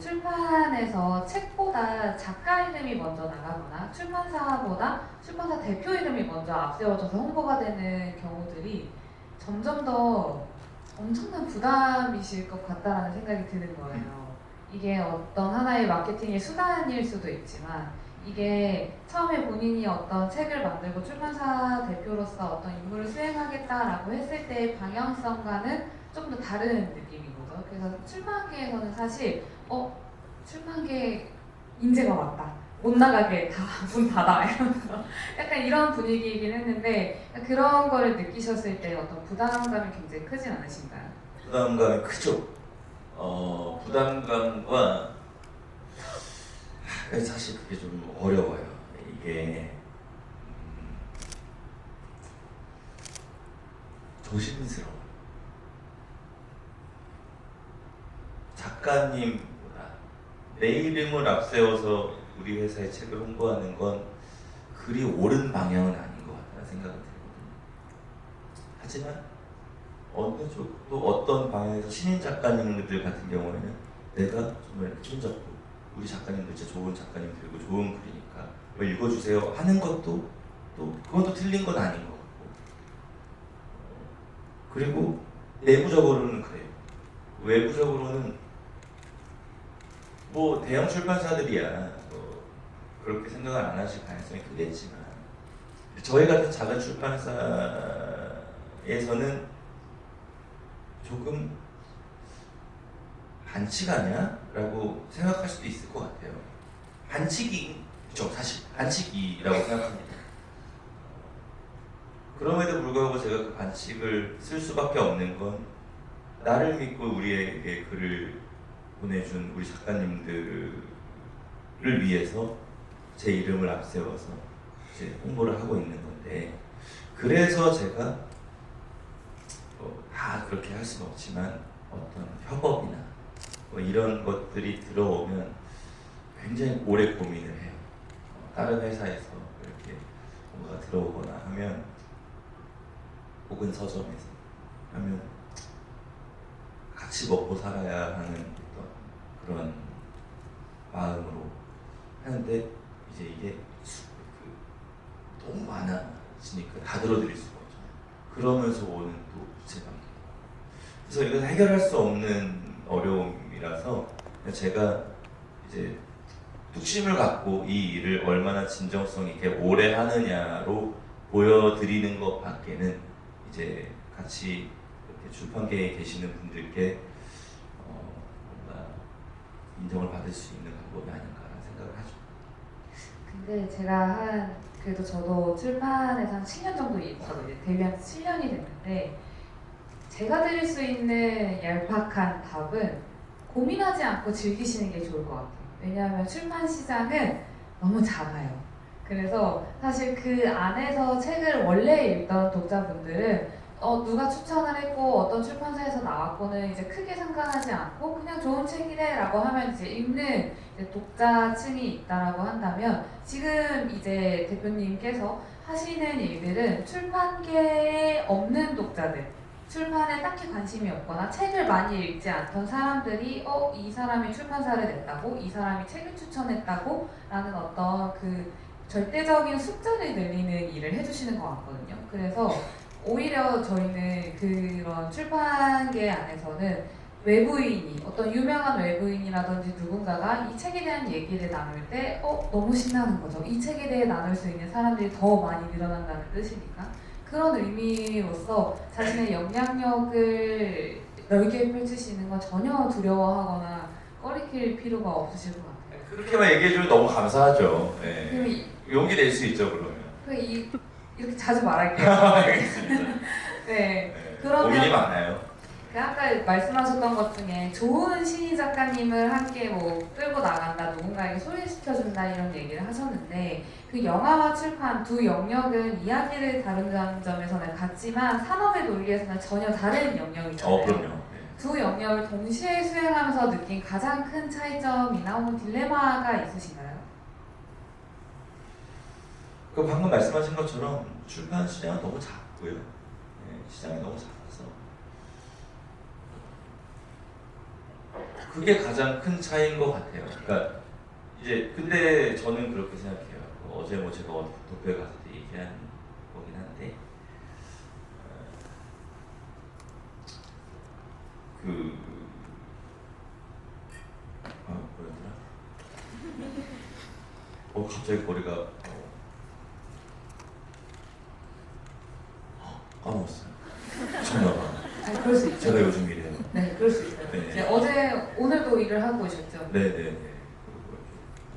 출판에서 책보다 작가 이름이 먼저 나가거나 출판사보다 출판사 대표 이름이 먼저 앞세워져서 홍보가 되는 경우들이 점점 더 엄청난 부담이실 것 같다라는 생각이 드는 거예요. 이게 어떤 하나의 마케팅의 수단일 수도 있지만 이게 처음에 본인이 어떤 책을 만들고 출판사 대표로서 어떤 임무를 수행하겠다라고 했을 때의 방향성과는 좀 더 다른 느낌인 거죠. 그래서 출판계에서는 사실 출판계 인재가 왔다. 못 나가게 다 문 닫아 이러면서 약간 이런 분위기이긴 했는데 그런 거를 느끼셨을 때 어떤 부담감이 굉장히 크진 않으신가요? 부담감이 크죠. 부담감과 사실 그게 좀 어려워요. 이게 조심스러워. 작가님보다 내 이름을 앞세워서 우리 회사의 책을 홍보하는 건 그리 옳은 방향은 아닌 것 같다는 생각이 들거든요. 하지만 어느 쪽도 어떤 방향에서 신인 작가님들 같은 경우에는 내가 정말 손잡고 우리 작가님들 진짜 좋은 작가님들이고 좋은 글이니까 읽어주세요 하는 것도 또 그건 또 틀린 건 아닌 것 같고 그리고 내부적으로는 그래요. 외부적으로는 뭐 대형 출판사들이야 그렇게 생각을 안 하실 가능성이 크겠지만 저희 같은 작은 출판사에서는 조금 반칙 아니야? 라고 생각할 수도 있을 것 같아요. 반칙이죠, 사실. 반칙이라고 생각합니다. 그럼에도 불구하고 제가 그 반칙을 쓸 수밖에 없는 건 나를 믿고 우리에게 글을 보내준 우리 작가님들을 위해서 제 이름을 앞세워서 이제 홍보를 하고 있는 건데, 그래서 제가 다 그렇게 할 수는 없지만 어떤 협업이나 뭐 이런 것들이 들어오면 굉장히 오래 고민을 해요. 다른 회사에서 이렇게 뭔가 들어오거나 하면, 혹은 서점에서 하면 같이 먹고 살아야 하는 어떤 그런 마음으로 하는데, 이제 이게 너무 많아지니까 다 들어드릴 수가 없잖아요. 그러면서 오는 또 부채감기. 그래서 이건 해결할 수 없는 어려움이라서 제가 이제 뚝심을 갖고 이 일을 얼마나 진정성 있게 오래 하느냐로 보여드리는 것밖에는 이제 같이 이렇게 출판계에 계시는 분들께 뭔가 인정을 받을 수 있는 방법이 아닌가라는 생각을 하죠. 근데 제가 그래도 저도 출판에서 한 7년 정도 일했거든요. 데뷔한 지 7년이 됐는데, 제가 드릴 수 있는 얄팍한 답은 고민하지 않고 즐기시는 게 좋을 것 같아요. 왜냐하면 출판 시장은 너무 작아요. 그래서 사실 그 안에서 책을 원래 읽던 독자분들은 누가 추천을 했고 어떤 출판사에서 나왔고는 이제 크게 상관하지 않고 그냥 좋은 책이네 라고 하면 이제 읽는 이제 독자층이 있다라고 한다면, 지금 이제 대표님께서 하시는 일들은 출판계에 없는 독자들, 출판에 딱히 관심이 없거나 책을 많이 읽지 않던 사람들이 이 사람이 출판사를 냈다고, 이 사람이 책을 추천했다고 라는 어떤 그 절대적인 숫자를 늘리는 일을 해주시는 것 같거든요. 그래서 오히려 저희는 그런 출판계 안에서는 외부인이, 어떤 유명한 외부인이라든지 누군가가 이 책에 대한 얘기를 나눌 때 너무 신나는 거죠. 이 책에 대해 나눌 수 있는 사람들이 더 많이 늘어난다는 뜻이니까. 그런 의미로서 자신의 영향력을 넓게 펼치시는 건 전혀 두려워하거나 꺼리킬 필요가 없으실 것 같아요. 그렇게만 얘기해주면 너무 감사하죠. 네. 그럼 용기 낼 수 있죠, 그러면. 이렇게 자주 말할게요. 알겠습니다. 네. 네. 그러면 고민이 많아요. 아까 말씀하셨던 것 중에 좋은 시인 작가님을 함께 뭐 끌고 나간다, 누군가에게 소개시켜준다 이런 얘기를 하셨는데, 그 영화와 출판 두 영역은 이야기를 다룬다는 점에서는 같지만 산업의 논리에서는 전혀 다른 영역이잖아요. 그럼요. 네. 두 영역을 동시에 수행하면서 느낀 가장 큰 차이점이나 혹은 딜레마가 있으신가요? 그 방금 말씀하신 것처럼 출판 시장은 너무 작고요. 네, 시장이 너무 작아서 그게 가장 큰 차이인 것 같아요. 그러니까 이제 근데 저는 그렇게 생각해요. 어제 뭐 제가 도쿄에 가서 얘기한 거긴 한데, 뭐였더라? 갑자기 머리가 까먹었어요. 미쳤나봐. 그럴 수 있죠. 제가 요즘 이래요. 네, 그럴 수 있어요. 네. 이제 오늘도 일을 하고 오셨죠? 네네네.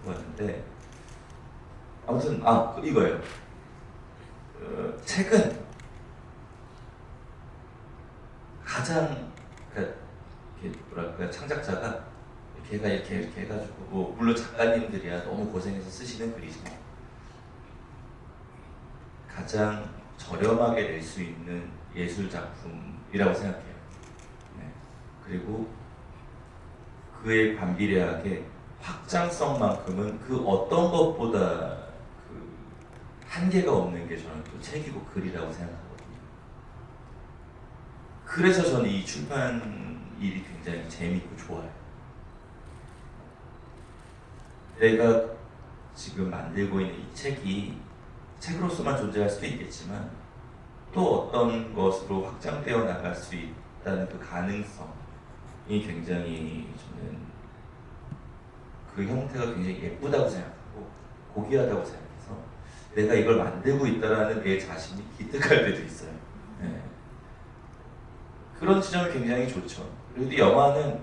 그거 봤는데 아무튼 이거예요. 책은 가장 뭐랄까 창작자가 걔가 이렇게 해가지고 뭐 물론 작가님들이야 너무 고생해서 쓰시는 글이지만 가장 저렴하게 낼 수 있는 예술 작품이라고 생각해요. 네. 그리고 그에 반비례하게 확장성만큼은 그 어떤 것보다 그 한계가 없는 게 저는 또 책이고 글이라고 생각하거든요. 그래서 저는 이 출판 일이 굉장히 재밌고 좋아요. 내가 지금 만들고 있는 이 책이 책으로서만 존재할 수도 있겠지만 또 어떤 것으로 확장되어 나갈 수 있다는 그 가능성이 굉장히 저는 그 형태가 굉장히 예쁘다고 생각하고 고귀하다고 생각해서 내가 이걸 만들고 있다라는 내 자신이 기특할 때도 있어요. 네. 그런 지점이 굉장히 좋죠. 그리고 영화는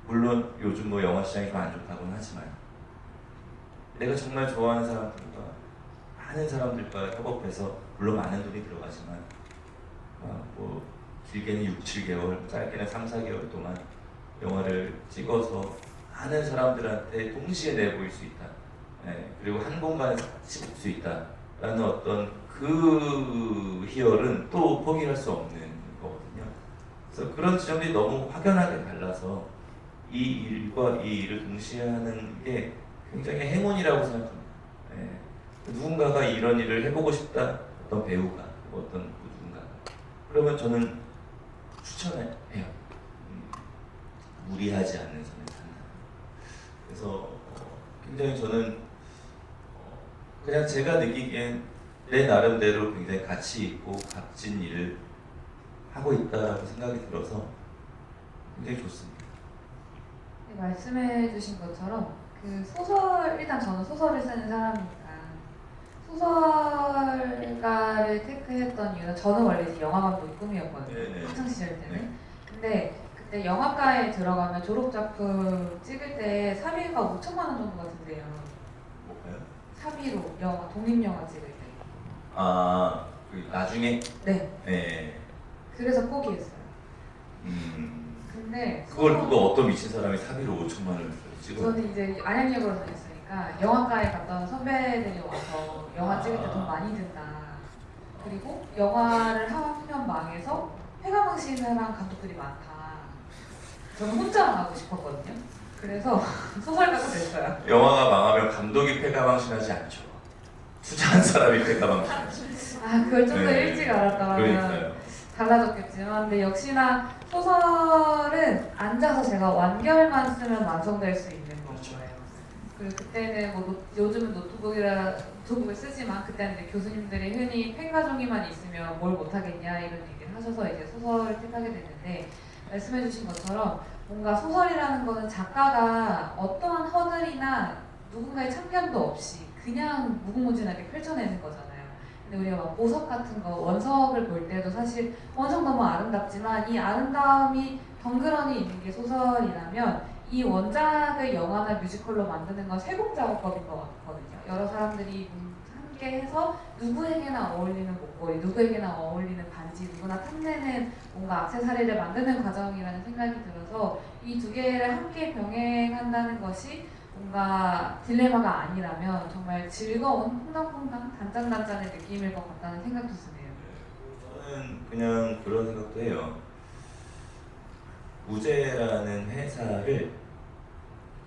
물론 요즘 뭐 영화 시장이 좀 안 좋다고는 하지만 내가 정말 좋아하는 사람들과 많은 사람들과 협업해서 물론 많은 돈이 들어가지만 뭐 길게는 6, 7개월, 짧게는 3, 4개월 동안 영화를 찍어서 많은 사람들한테 동시에 내보일 수 있다. 예, 그리고 한 공간에서 같이 볼 수 있다라는 어떤 그 희열은 또 포기할 수 없는 거거든요. 그래서 그런 지점들이 너무 확연하게 달라서 이 일과 이 일을 동시에 하는 게 굉장히 행운이라고 생각합니다. 예, 누군가가 이런 일을 해보고 싶다, 어떤 배우가, 어떤 누군가, 그러면 저는 추천해요. 무리하지 않는 선을 산다. 그래서 굉장히 저는 그냥 제가 느끼기엔 내 나름대로 굉장히 가치 있고 값진 일을 하고 있다라고 생각이 들어서 굉장히 좋습니다. 네, 말씀해주신 것처럼 그 소설, 일단 저는 소설을 쓰는 사람이니까 소설가를 테크했던 이유는 저는 원래 이제 영화 감독이 꿈이었거든요. 네네. 학창 시절 때는. 네. 근데 그때 영화과에 들어가면 졸업 작품 찍을 때 사비가 5천만 원 정도가 든대요. 뭐가요? 사비로 영화 독립 영화 찍을 때. 그 나중에 네. 네. 그래서 포기했어요. 근데 그걸 보고 어떤 미친 사람이 사비로 5천만 원을 찍어? 저는 이제 안양역으로 다녔으니까 영화과에 갔던 선배들이 와서 영화 찍을 때 돈 많이 든다. 그리고 영화를 하면 망해서 폐가망신을 한 감독들이 많다. 저는 혼자 하고 싶었거든요. 그래서 소설가가 됐어요. 영화가 망하면 감독이 패가망신하지 않죠. 투자한 사람이 패가망신하죠. 아, 그걸 좀 더 네. 일찍 알았다면 그러니까요. 달라졌겠지만, 근데 역시나 소설은 앉아서 제가 완결만 쓰면 완성될 수 있는 그렇죠. 거예요. 그리고 그때는 뭐 요즘은 노트북을 쓰지만 그때는 이제 교수님들이 흔히 펜가종이만 있으면 뭘 못하겠냐 이런 얘기를 하셔서 이제 소설을 택하게 됐는데, 말씀해주신 것처럼 뭔가 소설이라는 거는 작가가 어떠한 허들이나 누군가의 참견도 없이 그냥 무궁무진하게 펼쳐내는 거잖아요. 근데 우리가 막 보석 같은 거, 원석을 볼 때도 사실 원석 너무 아름답지만 이 아름다움이 덩그러니 있는 게 소설이라면 이 원작을 영화나 뮤지컬로 만드는 건 세공 작업법인 것 같거든요. 여러 사람들이 함께 해서 누구에게나 어울리는 목걸이, 누구에게나 어울리는 반지, 누구나 탐내는 뭔가 액세서리를 만드는 과정이라는 생각이 들어서 이 두 개를 함께 병행한다는 것이 뭔가 딜레마가 아니라면 정말 즐거운 퐁당퐁당 단짠단짠의 느낌일 것 같다는 생각도 드네요. 저는 그냥 그런 생각도 해요. 무제라는 회사를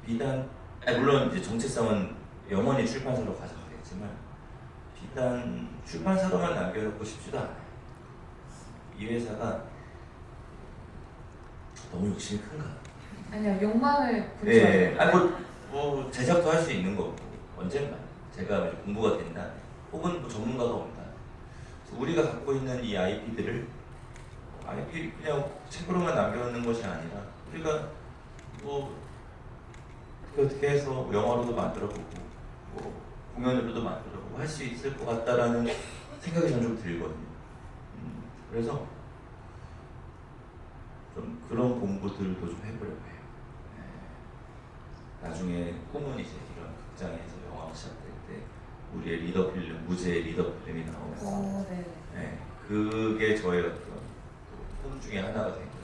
비단 물론 이제 정체성은 영원히 출판사로 가져가겠지만 비단 출판사로만 남겨놓고 싶지도 않아요. 이 회사가 너무 욕심이 큰가? 아니요, 욕망을 네, 분출하는 뭐 제작도 할 수 있는 거고 언젠가 제가 이제 공부가 된다, 혹은 뭐 전문가가 온다. 그래서 우리가 갖고 있는 이 IP들을 IP 그냥 책으로만 남겨놓는 것이 아니라 우리가 뭐 어떻게 해서 영화로도 만들어보고 뭐 공연으로도 만들어보고 할 수 있을 것 같다라는 생각이 저는 좀 들거든요. 그래서 좀 그런 공부들도 좀 해보려고 해요. 나중에 꿈은 이제 이런 극장에서 영화가 시작될 때 우리의 리더 필름, 무제의 리더 필름이 나오면서 오, 네. 네, 그게 저의 어떤 꿈 중에 하나가 된 거죠.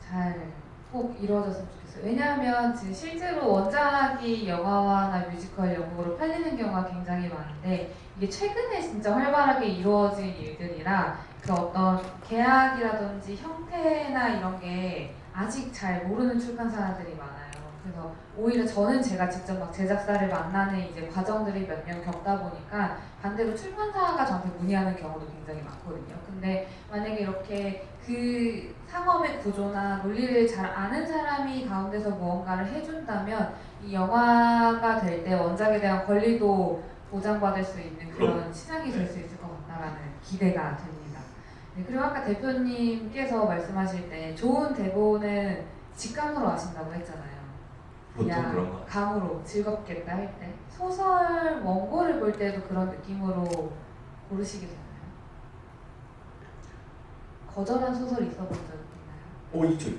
잘 꼭 이루어졌으면 좋겠어요. 왜냐하면 지금 실제로 원작이 영화화나 뮤지컬 영국으로 팔리는 경우가 굉장히 많은데 이게 최근에 진짜 활발하게 이루어진 일들이라 그 어떤 계약이라든지 형태나 이런 게 아직 잘 모르는 출판사들이 많아요. 그래서 오히려 저는 제가 직접 막 제작사를 만나는 이제 과정들이 몇 년 겪다 보니까 반대로 출판사가 저한테 문의하는 경우도 굉장히 많거든요. 근데 만약에 이렇게 그 상업의 구조나 논리를 잘 아는 사람이 가운데서 무언가를 해준다면 이 영화가 될 때 원작에 대한 권리도 보장받을 수 있는 그런 시장이 될 수 있을 것 같다라는 기대가 됩니다. 네, 그리고 아까 대표님께서 말씀하실 때 좋은 대본은 직감으로 하신다고 했잖아요. 보통 그냥 그런 거. 감으로 즐겁겠다 할 때 소설 원고를 볼 때도 그런 느낌으로 고르시게 되나요? 거절한 소설이 있어본 적 있나요? 있죠.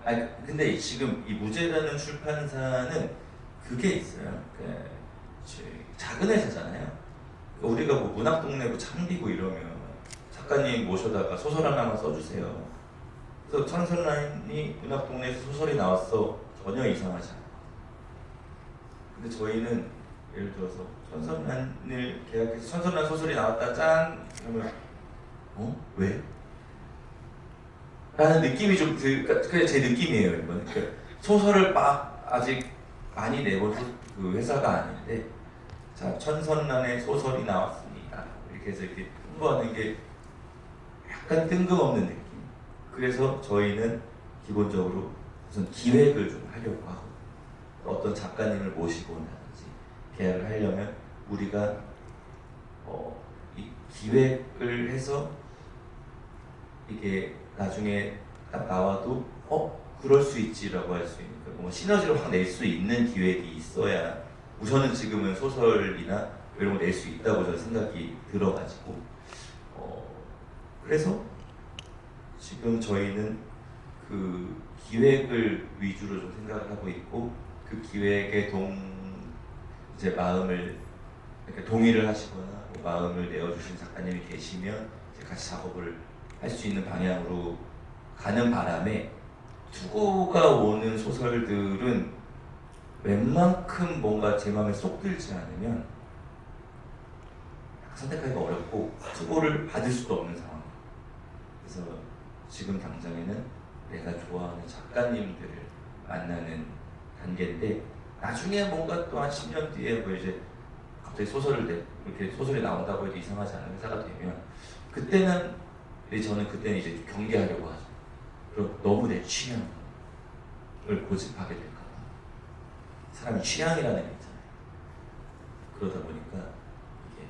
아니 근데 지금 이 무제라는 출판사는 그게 있어요. 작은 회사잖아요. 우리가 뭐 문학동네고 창비고 이러면 작가님 모셔다가 소설 하나만 써주세요. 그래서 천선란이 문학동네에서 소설이 나왔어. 전혀 이상하지 않아요. 근데 저희는 예를 들어서 천선란을 계약해서 천선란 소설이 나왔다 짠! 그러면 왜? 라는 느낌이 좀 그게 제 느낌이에요. 이거는 소설을 막 아직 많이 내본 그 회사가 아닌데 자 천선란의 소설이 나왔습니다. 이렇게 해서 이렇게 홍보하는 게 약간 뜬금없는 느낌. 그래서 저희는 기본적으로 무슨 기획을 좀 하려고 하고 어떤 작가님을 모시고 온다든지 계약을 하려면 우리가 이 기획을 해서 이게 나중에 딱 나와도 그럴 수 있지라고 할 수 있는 뭔가 시너지를 확 낼 수 있는 기획이 있어야 우선은 지금은 소설이나 이런 거 낼 수 있다고 저는 생각이 들어가지고 그래서 지금 저희는 그 기획을 위주로 좀 생각을 하고 있고 그 기획에 이제 마음을 이렇게 동의를 하시거나 뭐 마음을 내어주신 작가님이 계시면 이제 같이 작업을 할 수 있는 방향으로 가는 바람에 투고가 오는 소설들은 웬만큼 뭔가 제 마음에 쏙 들지 않으면 선택하기가 어렵고 투고를 받을 수도 없는 상황. 그래서 지금 당장에는 내가 좋아하는 작가님들을 만나는 단계인데 나중에 뭔가 또 한 10년 뒤에 뭐 이제 갑자기 이렇게 소설이 나온다고 해도 이상하지 않은 회사가 되면 그때는 저는 그때는 이제 경계하려고 하죠. 그리고 너무 내 취향을 고집하게 될까 봐. 사람이 취향이라는 게 있잖아요. 그러다 보니까 이게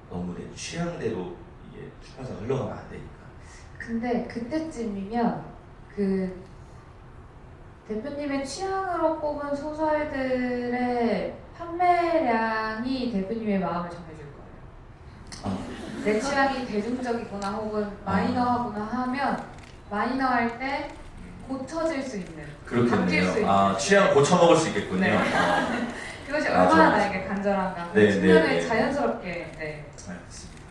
너무 내 취향대로 이게 출판사가 흘러가면 안 되니까. 근데 그때쯤이면 그 대표님의 취향으로 뽑은 소설들의 판매량이 대표님의 마음을 정해줄 거예요. 내 취향이 대중적이구나 혹은 마이너하구나 하면 마이너할 때 고쳐질 수 있는, 바뀔 수 그렇겠네요. 있는. 취향 고쳐 먹을 수 있겠군요. 네. 그것이 아, 얼마나 좋아. 나에게 간절한가. 네, 측면을 네, 네. 자연스럽게 알겠습니다.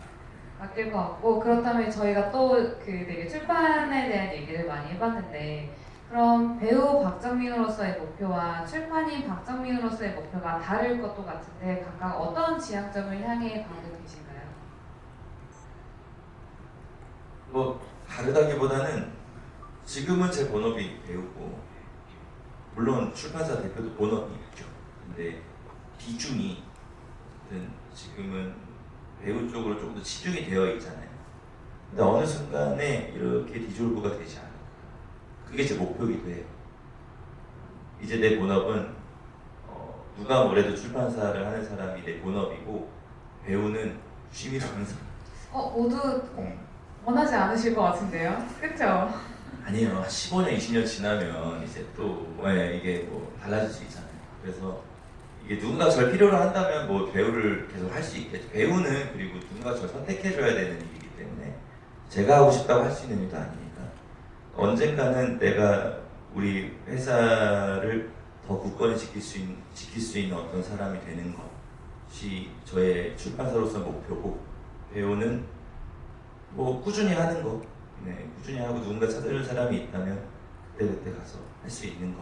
바뀔 것 같고 그렇다면 저희가 또 그 되게 출판에 대한 얘기를 많이 해봤는데 그럼 배우 박정민으로서의 목표와 출판인 박정민으로서의 목표가 다를 것도 같은데 각각 어떤 지향점을 향해 가고 계신가요? 뭐 다르다기보다는 지금은 제 본업이 배우고 물론 출판사 대표도 본업이 있죠. 근데 비중이 지금은 배우 쪽으로 조금 더 치중이 되어 있잖아요. 근데 어느 순간에 이렇게 디졸브가 되지 않을까. 그게 제 목표이기도 해요. 이제 내 본업은 누가 뭐래도 출판사를 하는 사람이 내 본업이고 배우는 취미로 하는 사람. 모두 원하지 않으실 것 같은데요? 그쵸? 아니에요. 15년, 20년 지나면 이제 또 이게 뭐 달라질 수 있잖아요. 그래서 이게 누군가 절 필요로 한다면 뭐 배우를 계속 할 수 있겠죠. 배우는 그리고 누군가 절 선택해줘야 되는 일이기 때문에 제가 하고 싶다고 할 수 있는 일도 아니니까 언젠가는 내가 우리 회사를 더 굳건히 지킬 수 있는 어떤 사람이 되는 것이 저의 출판사로서 목표고 배우는 뭐 꾸준히 하는 거, 꾸준히 하고 누군가 찾아줄 사람이 있다면 그때 가서 할 수 있는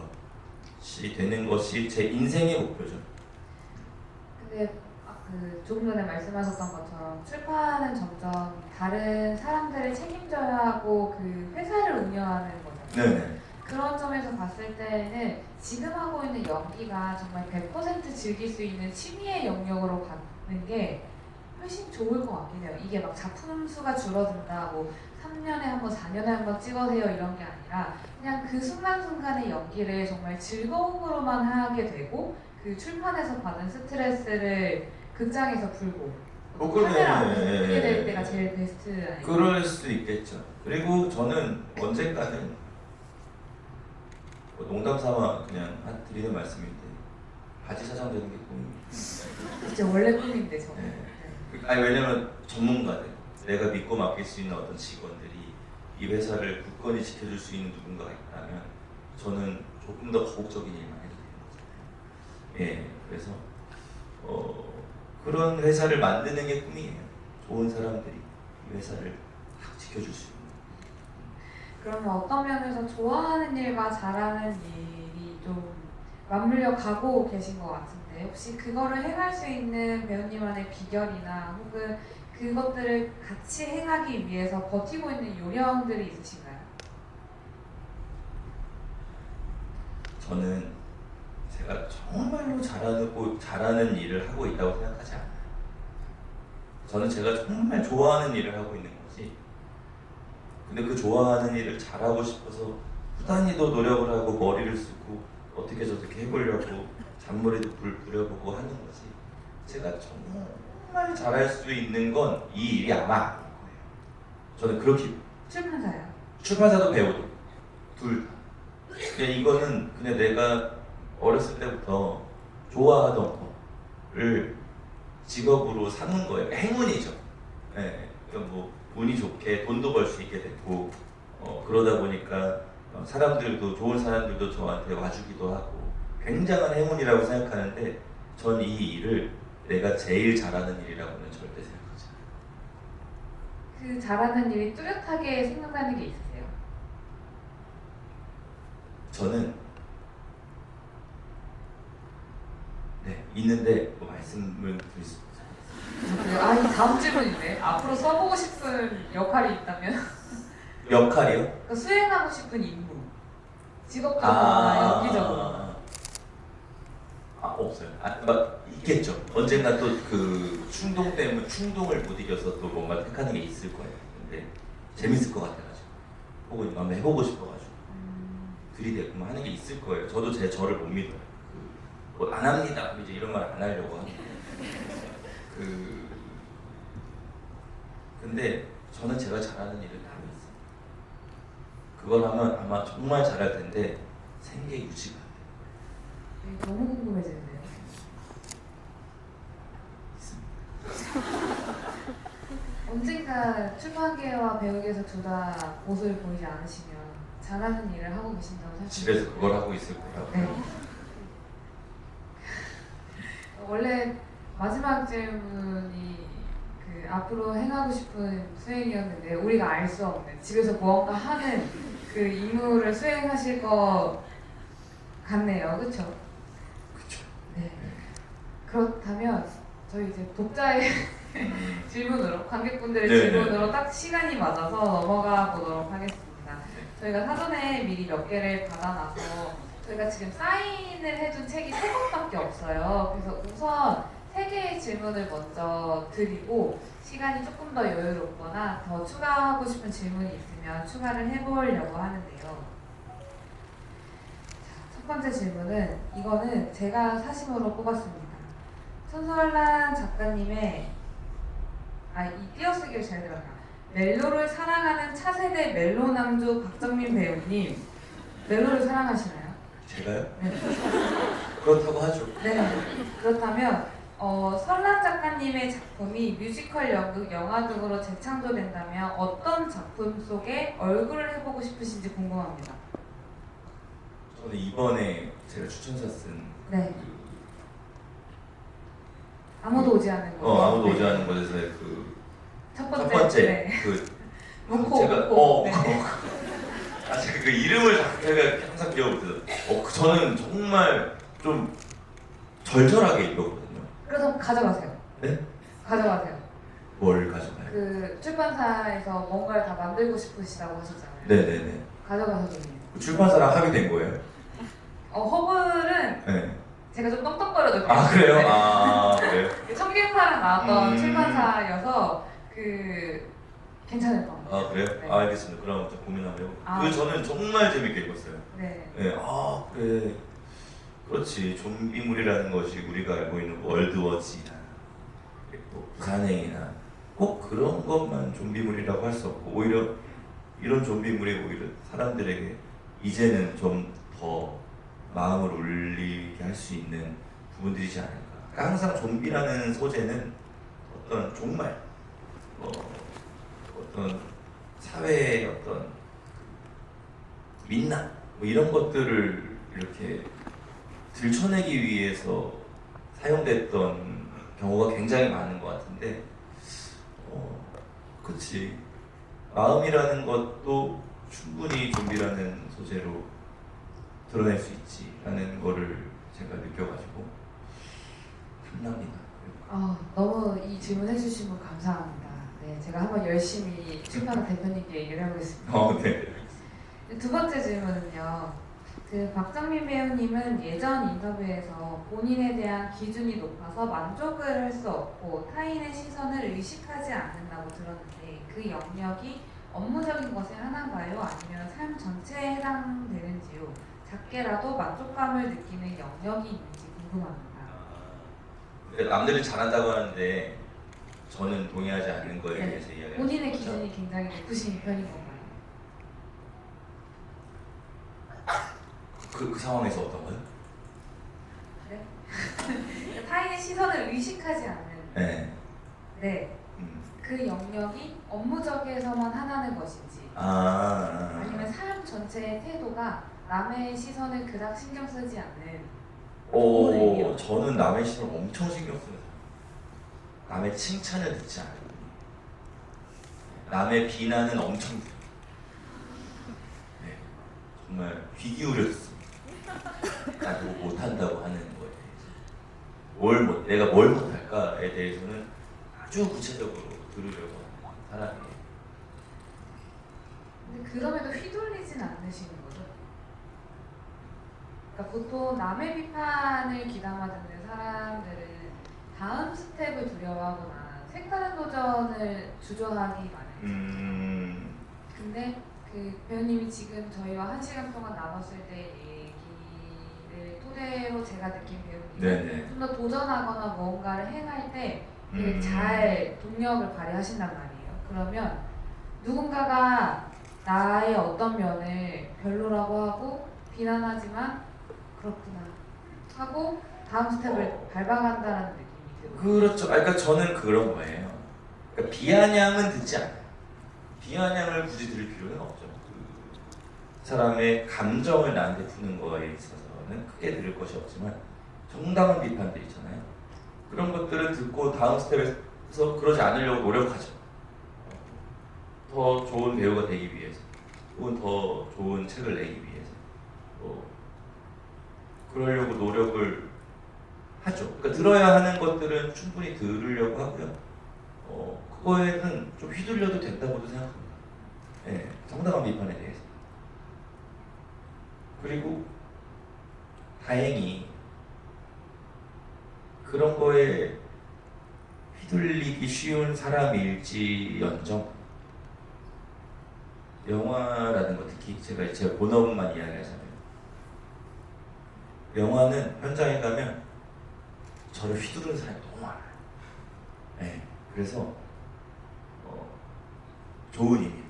것이 되는 것이 제 인생의 목표죠. 근데 조금 전에 말씀하셨던 것처럼 출판은 점점 다른 사람들을 책임져야 하고 그 회사를 운영하는 거잖아요. 네네. 그런 점에서 봤을 때는 지금 하고 있는 연기가 정말 100% 즐길 수 있는 취미의 영역으로 가는 게 훨씬 좋을 것 같긴 해요. 이게 막 작품 수가 줄어든다, 뭐 3년에 한 번, 4년에 한 번 찍어세요 이런 게 아니라 그냥 그 순간순간의 연기를 정말 즐거움으로만 하게 되고 그 출판에서 받은 스트레스를 극장에서 풀고 카메라 보게 될 때가 제일 베스트 아니에요? 그럴 수도 있겠죠. 그리고 저는 언젠가는 뭐 농담 삼아 그냥 드리는 말씀인데 바지 사장 되는 게 꿈입니다. 진짜 원래 꿈인데 저. 네. 네. 아니 왜냐면 전문가들, 내가 믿고 맡길 수 있는 어떤 직원들이 이 회사를 굳건히 지켜줄 수 있는 누군가가 있다면 저는 조금 더 거국적인 일만 해도 되는 거잖아요. 예, 그래서 그런 회사를 만드는 게 꿈이에요. 좋은 사람들이 이 회사를 딱 지켜줄 수 있는. 그러면 어떤 면에서 좋아하는 일과 잘하는 일이 좀 맞물려 가고 계신 것 같은데 혹시 그거를 행할 수 있는 배우님만의 비결이나 혹은 그것들을 같이 행하기 위해서 버티고 있는 요령들이 있으신가요? 저는 제가 정말로 잘하는 일을 하고 있다고 생각하지 않아요. 저는 제가 정말 좋아하는 일을 하고 있는 거지. 근데 그 좋아하는 일을 잘하고 싶어서 부단히도 노력을 하고 머리를 쓰고 어떻게 저렇게 해보려고 잔머리도 부려보고 하는 거지. 제가 정말 잘할 수 있는 건 이 일이 아마 아닐 거예요. 저는 그렇게 출판사요. 출판사도 배우도 둘 다. 그냥 이거는 그냥 내가 어렸을 때부터 좋아하던 거를 직업으로 삼은 거예요. 행운이죠. 네, 그러니까 뭐 운이 좋게 돈도 벌 수 있게 됐고 그러다 보니까 사람들도 좋은 사람들도 저한테 와주기도 하고 굉장한 행운이라고 생각하는데 전 이 일을 내가 제일 잘하는 일이라고는 절대 생각하지 않아요. 그 잘하는 일이 뚜렷하게 생각나는 게 있으세요? 저는 네 있는데 뭐 말씀을 드릴 수 없어요. 아, 이 다음 질문인데 앞으로 써보고 싶은 역할이 있다면 역할이요? 그러니까 수행하고 싶은 임무 직업적으로나 연기적으로 없어요. 막 있겠죠. 언젠가 또 그 충동 때문에 충동을 못 이겨서 또 뭔가 택하는 게 있을 거예요. 근데 재밌을 것 같아가지고 혹은 한번 해보고 싶어가지고 들이대고 하는 게 있을 거예요. 저도 저를 못 믿어요. 뭐 안 합니다. 이제 이런 말 안 하려고 하는 근데 저는 제가 잘하는 일을 하고 있어요. 그걸 하면 아마 정말 잘할 텐데 생계 유지가 안 돼요. 너무 궁금해지는데요. 언젠가 출판계와 배우계에서 둘 다 모습을 보이지 않으시면 잘하는 일을 하고 계신다고 생각합니다. 집에서 그걸 하고 있을 거라고. 네. 원래 마지막 질문이 그 앞으로 행하고 싶은 수행이었는데 우리가 알 수 없는 집에서 무언가 하는 그 임무를 수행하실 것 같네요, 그렇죠? 그렇죠. 네. 그렇다면 저희 이제 독자의 질문으로 관객분들의 네, 질문으로 딱 시간이 맞아서 넘어가 보도록 하겠습니다. 저희가 사전에 미리 몇 개를 받아놔서 저희가 지금 사인을 해준 책이 3권밖에 없어요. 그래서 우선 3개의 질문을 먼저 드리고 시간이 조금 더 여유롭거나 더 추가하고 싶은 질문이 있으면 추가를 해보려고 하는데요. 자, 첫 번째 질문은 이거는 제가 사심으로 뽑았습니다. 천설란 작가님의 이 띄어쓰기를 잘 들었다. 멜로를 사랑하는 차세대 멜로 남주 박정민 배우님, 멜로를 사랑하시나요? 제가요? 네. 그렇다고 하죠. 네. 그렇다면 설란 작가님의 작품이 뮤지컬, 연극, 영화 등으로 재창조된다면 어떤 작품 속에 얼굴을 해보고 싶으신지 궁금합니다. 저는 이번에 제가 추천사 쓴 네. 아무도 오지 않는 곳. 아무도 오지 않는 곳에서의 첫 첫 번째. 번째 네. 제가 네. 제가 그 이름을 제가 항상 기억 못해서 저는 정말 좀 절절하게 읽었거든요. 그래서 가져가세요. 네? 가져가세요. 뭘 가져가요? 그 출판사에서 뭔가를 다 만들고 싶으시다고 하셨잖아요. 네네네. 가져가서 좀. 그 출판사랑 합의된 거예요? 허블은 네. 제가 좀 떡떡거려도 그래요? 네. 그래요? 청계사랑 나왔던 출판사여서 괜찮을 것 같아요. 그래요? 네. 알겠습니다. 그럼 좀 고민 한번 해볼게요. 저는 정말 재밌게 읽었어요. 네. 네, 그래. 그렇지. 좀비물이라는 것이 우리가 알고 있는 월드워치나 뭐 부산행이나 꼭 그런 것만 좀비물이라고 할 수 없고 오히려 이런 좀비물이 오히려 사람들에게 이제는 좀 더 마음을 울리게 할 수 있는 부분들이지 않을까. 그러니까 항상 좀비라는 소재는 어떤 정말 어떤 사회의 어떤 민낯 뭐 이런 것들을 이렇게 들춰내기 위해서 사용됐던 경우가 굉장히 많은 것 같은데, 그치. 마음이라는 것도 충분히 좀비라는 소재로 드러낼 수 있지라는 거를 제가 느껴가지고 탐납니다. 너무 이 질문 해주시면 감사합니다. 네, 제가 한번 열심히 출판사 대표님께 얘기를 해보겠습니다. 네. 두 번째 질문은요. 그 박정민 배우님은 예전 인터뷰에서 본인에 대한 기준이 높아서 만족을 할 수 없고 타인의 시선을 의식하지 않는다고 들었는데 그 영역이 업무적인 것에 하나인가요? 아니면 삶 전체에 해당되는지요? 작게라도 만족감을 느끼는 영역이 있는지 궁금합니다. 남들은 잘한다고 하는데 저는 동의하지 않는 거에 네. 대해서 이야기하는 본인의 거죠. 기준이 굉장히 높으신 편인 건가요? 그 상황에서 어떤 거요? 네? 타인의 시선을 의식하지 않는 네. 네. 그 영역이 업무적에서만 하나는 것인지 아니면 삶 전체의 태도가 남의 시선을 그닥 신경 쓰지 않는 저는 남의 시선을 엄청 신경 쓰는 사람. 남의 칭찬을 듣지 않고 남의 비난은 엄청 들어요. 네. 정말 귀 기울여 듣습니다. 나도 못한다고 하는 거에 대해서 내가 뭘 못할까에 대해서는 아주 구체적으로 들으려고 하는 사람이에요. 근데 그럼에도 휘둘리진 않으시는 거죠? 그러니까 보통 남의 비판을 귀담아 듣는 사람들은 다음 스텝을 두려워하거나 색다른 도전을 주저하기 마련이죠. 근데 그 배우님이 지금 저희와 1시간 동안 나눴을 때 얘기를 토대로 제가 느낀 배우님은 좀 더 도전하거나 무언가를 행할 때 되게 잘 동력을 발휘하신단 말이에요. 그러면 누군가가 나의 어떤 면을 별로라고 하고 비난하지만 그렇구나 하고 다음 스텝을 밟아간다는 느낌이 들어요. 그렇죠. 그러니까 저는 그런 거예요. 그러니까 비아냥은 듣지 않아요. 비아냥을 굳이 들을 필요는 없죠. 그 사람의 감정을 나한테 푸는 거에 있어서는 크게 들을 것이 없지만 정당한 비판들 있잖아요. 그런 것들을 듣고 다음 스텝에서 그러지 않으려고 노력하죠. 더 좋은 배우가 되기 위해서, 혹은 더 좋은 책을 내기 위해서, 그러려고 노력을 하죠. 그러니까 들어야 하는 것들은 충분히 들으려고 하고요. 그거에는 좀 휘둘려도 된다고도 생각합니다. 네, 정당한 비판에 대해서. 그리고 다행히 그런 거에 휘둘리기 쉬운 사람일지언정 영화라는 거 특히 제가 본업만 이야기하자면 영화는 현장에 가면 저를 휘두르는 사람이 너무 많아요. 네, 그래서 좋은 의미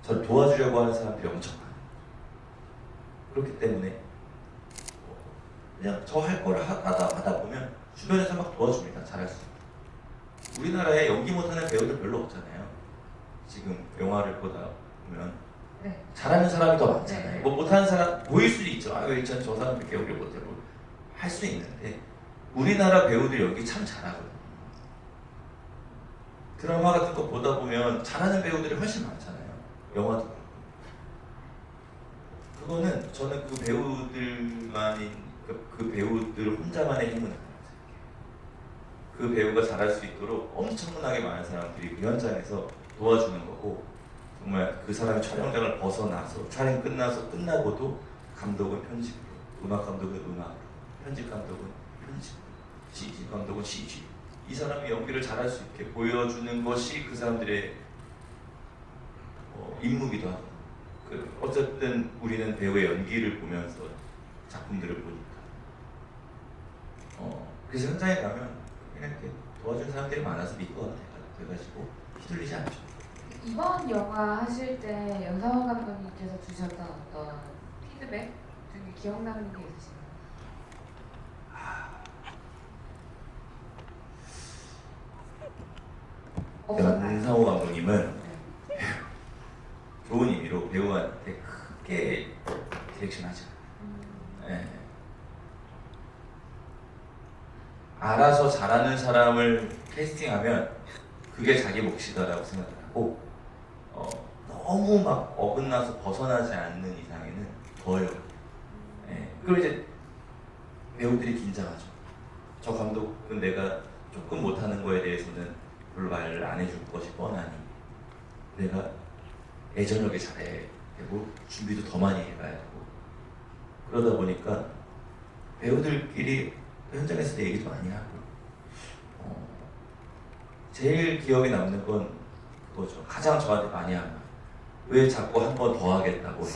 저를 도와주려고 하는 사람들이 엄청 많아요. 그렇기 때문에 그냥 저 할 거를 하다 보면 주변에서 막 도와줍니다. 잘할 수 있게. 우리나라에 연기 못하는 배우들 별로 없잖아요. 지금 영화를 보다 보면 네. 잘하는 사람이 더 많잖아요. 네. 뭐 못하는 사람 보일 수도 있죠. 왜 저 사람밖에 연기 못해? 할 수 있는데 우리나라 배우들 연기 참 잘하거든요. 드라마 같은 거 보다 보면 잘하는 배우들이 훨씬 많잖아요. 영화도 그렇고. 그거는 저는 그 배우들만인 그 배우들 혼자만의 힘은 아니라고 생각해요. 그 배우가 잘할 수 있도록 엄청나게 많은 사람들이 그 현장에서 도와주는 거고, 정말 그 사람이 촬영장을 벗어나서 촬영 끝나고도 감독은 편집으로, 음악 감독은 음악으로, 편집 감독은 편집으로, CG 감독은 CG. 이 사람이 연기를 잘할 수 있게 보여주는 것이 그 사람들의 임무기도 하고. 어쨌든 우리는 배우의 연기를 보면서 작품들을 보니까. 그래서 현장에 가면 그냥 이렇게 도와주는 사람들이 많아서 믿고 돼가지고 휘둘리지 않죠. 이번 영화 하실 때 연상원 감독님께서 주셨던 어떤 피드백 중에 기억나는 게 있으신가요? 없었나요? 연상호 감독님은 네. 좋은 의미로 배우한테 크게 디렉션하죠. 예. 알아서 잘하는 사람을 캐스팅하면 그게 자기 몫이다라고 생각을 하고 너무 막 어긋나서 벗어나지 않는 이상에는 더요. 예. 그리고 이제 배우들이 긴장하죠. 저 감독은 내가 조금 못하는 거에 대해서는 별로 말을 안 해줄 것이 뻔하니 내가 애저녁에 잘해야 되고 준비도 더 많이 해가야 되고 그러다 보니까 배우들끼리 현장에서 얘기도 많이 하고 제일 기억에 남는 건 그거죠. 가장 저한테 많이 하는 말. 왜 자꾸 한 번 더 하겠다고 해.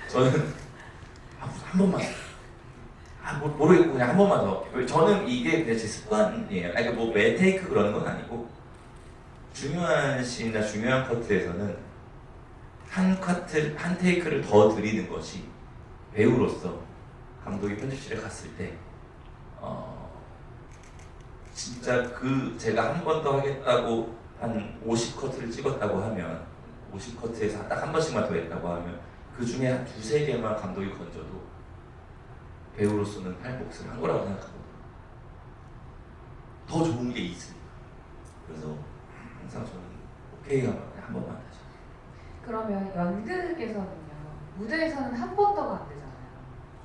저는 한 번만 모르겠고 그냥 한 번만 더. 저는 이게 그냥 제 습관이에요. 아니 뭐 매테이크 그러는 건 아니고 중요한 씬이나 중요한 커트에서는 한 테이크를 더 드리는 것이 배우로서 감독이 편집실에 갔을 때 진짜 제가 한 번 더 하겠다고 한 50커트를 찍었다고 하면 50커트에서 딱 한 번씩만 더 했다고 하면 그 중에 한 두세 개만 감독이 건져도 배우로서는 할 몫을 한 거라고 생각하거든요. 더 좋은 게 있으니까. 그래서 항상 저는 오케이 하면 한 번만 하죠. 그러면 연극에서는요, 무대에서는 한 번 더가 안 되잖아요.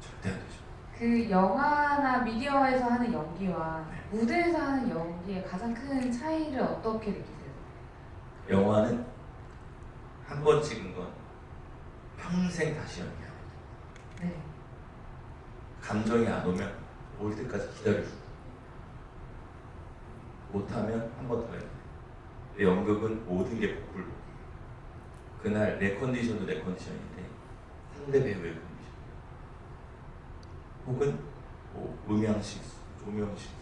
절대 안 되죠. 그 영화나 미디어에서 하는 연기와 네. 무대에서 하는 연기의 가장 큰 차이를 어떻게 느끼세요? 영화는 한 번 찍은 건 평생 다시 연기해요. 네. 감정이 안 오면 올 때까지 기다려주고 못하면 한 번 더 해야 돼. 근데 연극은 모든 게 복불복. 그날 내 컨디션도 내 컨디션인데 상대 배우의 컨디션 혹은 뭐 음향 실수, 조명 실수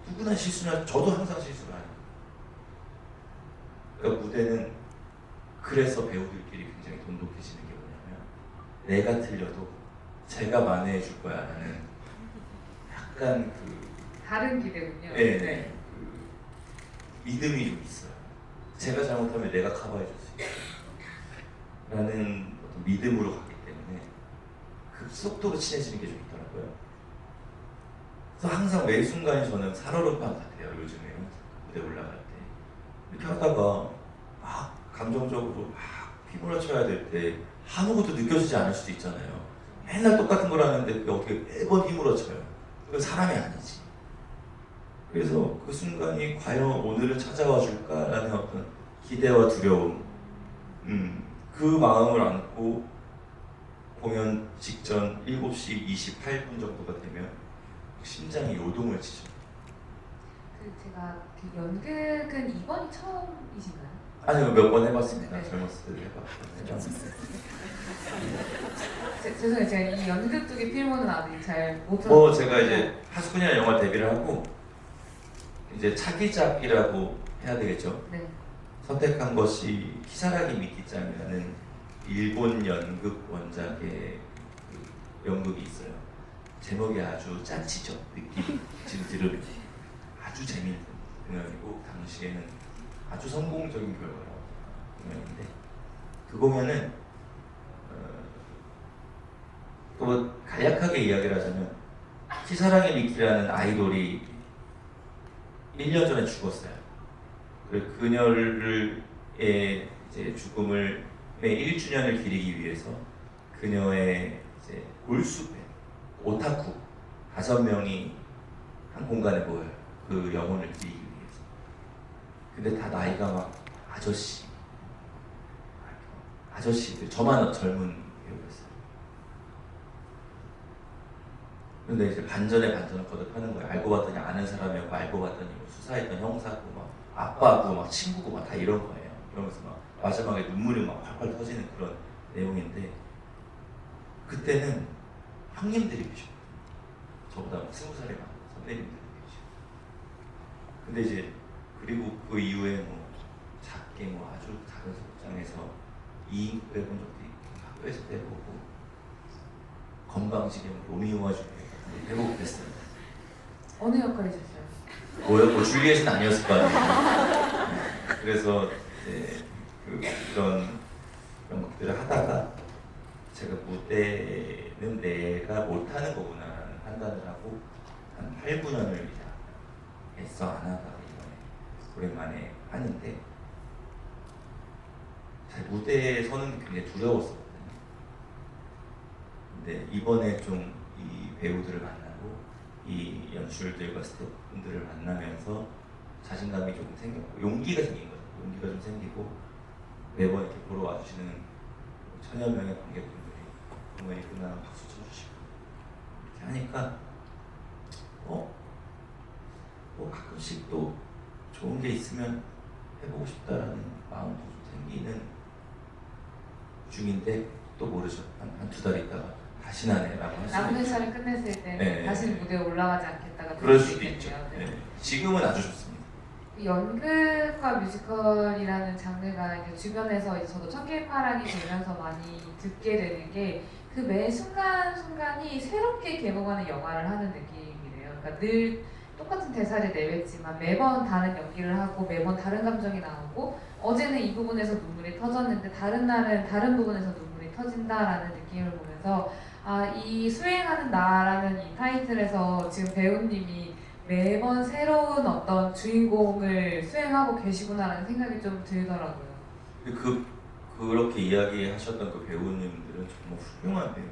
누구나 실수나 저도 항상 실수를 하니까 그러니까 무대는 그래서 배우들끼리 굉장히 돈독해지는 게 뭐냐면 내가 틀려도 제가 만회해 줄 거야 라는 약간 다른 기대군요. 네. 믿음이 좀 있어요. 제가 잘못하면 내가 커버해 줄 수 있어요. 라는 어떤 믿음으로 가기 때문에 급속도로 친해지는 게 좀 있더라고요. 그래서 항상 매 순간이 저는 살얼음판 같아요. 요즘에 무대 올라갈 때 이렇게 하다가 막 감정적으로 막 휘몰아쳐야 될 때 아무것도 느껴지지 않을 수도 있잖아요. 맨날 똑같은 걸 하는데 그게 어떻게 매번 휘몰아쳐요. 그건 사람이 아니지. 그래서 그 순간이 과연 오늘은 찾아와 줄까라는 어떤 기대와 두려움, 그 마음을 안고 공연 직전 7시 28분 정도가 되면 심장이 요동을 치죠. 제가 그 연극은 이번이 처음이신가요? 아니요, 몇 번 해봤습니다. 네. 젊었을 때 해봤거든요. 죄송해요. 제가 이 연극 쪽의 필모는 아직 잘 못 들었어요. 뭐 제가 이제 하스쿠니라는 영화 데뷔를 하고 이제 차기작이라고 해야 되겠죠. 네. 선택한 것이 키사라기 미키짱이라는 일본 연극 원작의 그 연극이 있어요. 제목이 아주 짠치죠. 느낌 지금 들으면 아주 재미있는 공연이고 당시에는 아주 성공적인 결과라고 공연인데 그 공연은 또 간략하게 이야기를 하자면 키사라기 미키라는 아이돌이 1년 전에 죽었어요. 그리고 그녀의 이제 죽음을 1주년을 기리기 위해서 그녀의 이제 골수팬, 오타쿠 5명이 한 공간에 모여요. 그 영혼을 기리기 위해서. 근데 다 나이가 막 아저씨들, 저만 젊은 배우였어요. 근데 이제 반전에 반전을 거듭하는 거예요. 알고 봤더니 아는 사람이었고, 알고 봤더니 뭐 수사했던 형사고, 막 아빠고, 막 친구고, 막 다 이런 거예요. 그러면서 막 마지막에 눈물이 막 콸콸 터지는 그런 내용인데, 그때는 형님들이 계셨거든요. 저보다 20살이 많은 선배님들이 계시고. 근데 이제 그리고 그 이후에 뭐 작게 뭐 아주 작은 소극장에서 2인국 해본 적도 있고 학교에서 해보고 건방지게 로미오와 줄리엣 해보고 그랬어요. 어느 역할이셨어요? 뭐요? 뭐 줄리엣은 아니었을 거 아니에요. 그래서 이제 그런 것들을 하다가 제가 무대는 내가 못하는 거구나 라는 판단을 하고 한 8, 9년을 애써 안 하다가 이번에 오랜만에 하는데 잘 무대에 서는 게 굉장히 두려웠었거든요. 근데 이번에 좀 이 배우들을 만나고 이 연출들과 스태프분들을 만나면서 자신감이 조금 생겼고 용기가 생긴 거죠. 용기가 좀 생기고 매번 이렇게 보러 와주시는 천여 명의 관객분들이 공연이 끝나면 박수 쳐주시고 이렇게 하니까 가끔씩 또 좋은 게 있으면 해보고 싶다라는 마음도 좀 생기는 중인데 또 모르죠. 한 두 달 있다가 다시 나네라고 할 수도 남은 있죠. 회차를 끝냈을 때는 네. 다시는 무대에 올라가지 않겠다가 그럴 될 수도 있죠. 있겠네요. 네. 지금은 아주 좋습니다. 연극과 뮤지컬이라는 장르가 이제 주변에서 이제 저도 청계파랑이 되면서 많이 듣게 되는 게 그 매 순간순간이 새롭게 개봉하는 영화를 하는 느낌이래요. 그러니까 늘 똑같은 대사를 내뱉지만 매번 다른 연기를 하고 매번 다른 감정이 나오고 어제는 이 부분에서 눈물이 터졌는데 다른 날은 다른 부분에서 눈물이 터진다라는 느낌을 보면서 이 수행하는 나라는 이 타이틀에서 지금 배우님이 매번 새로운 어떤 주인공을 수행하고 계시구나라는 생각이 좀 들더라고요. 그렇게 이야기하셨던 그 배우님들은 정말 훌륭한 배우.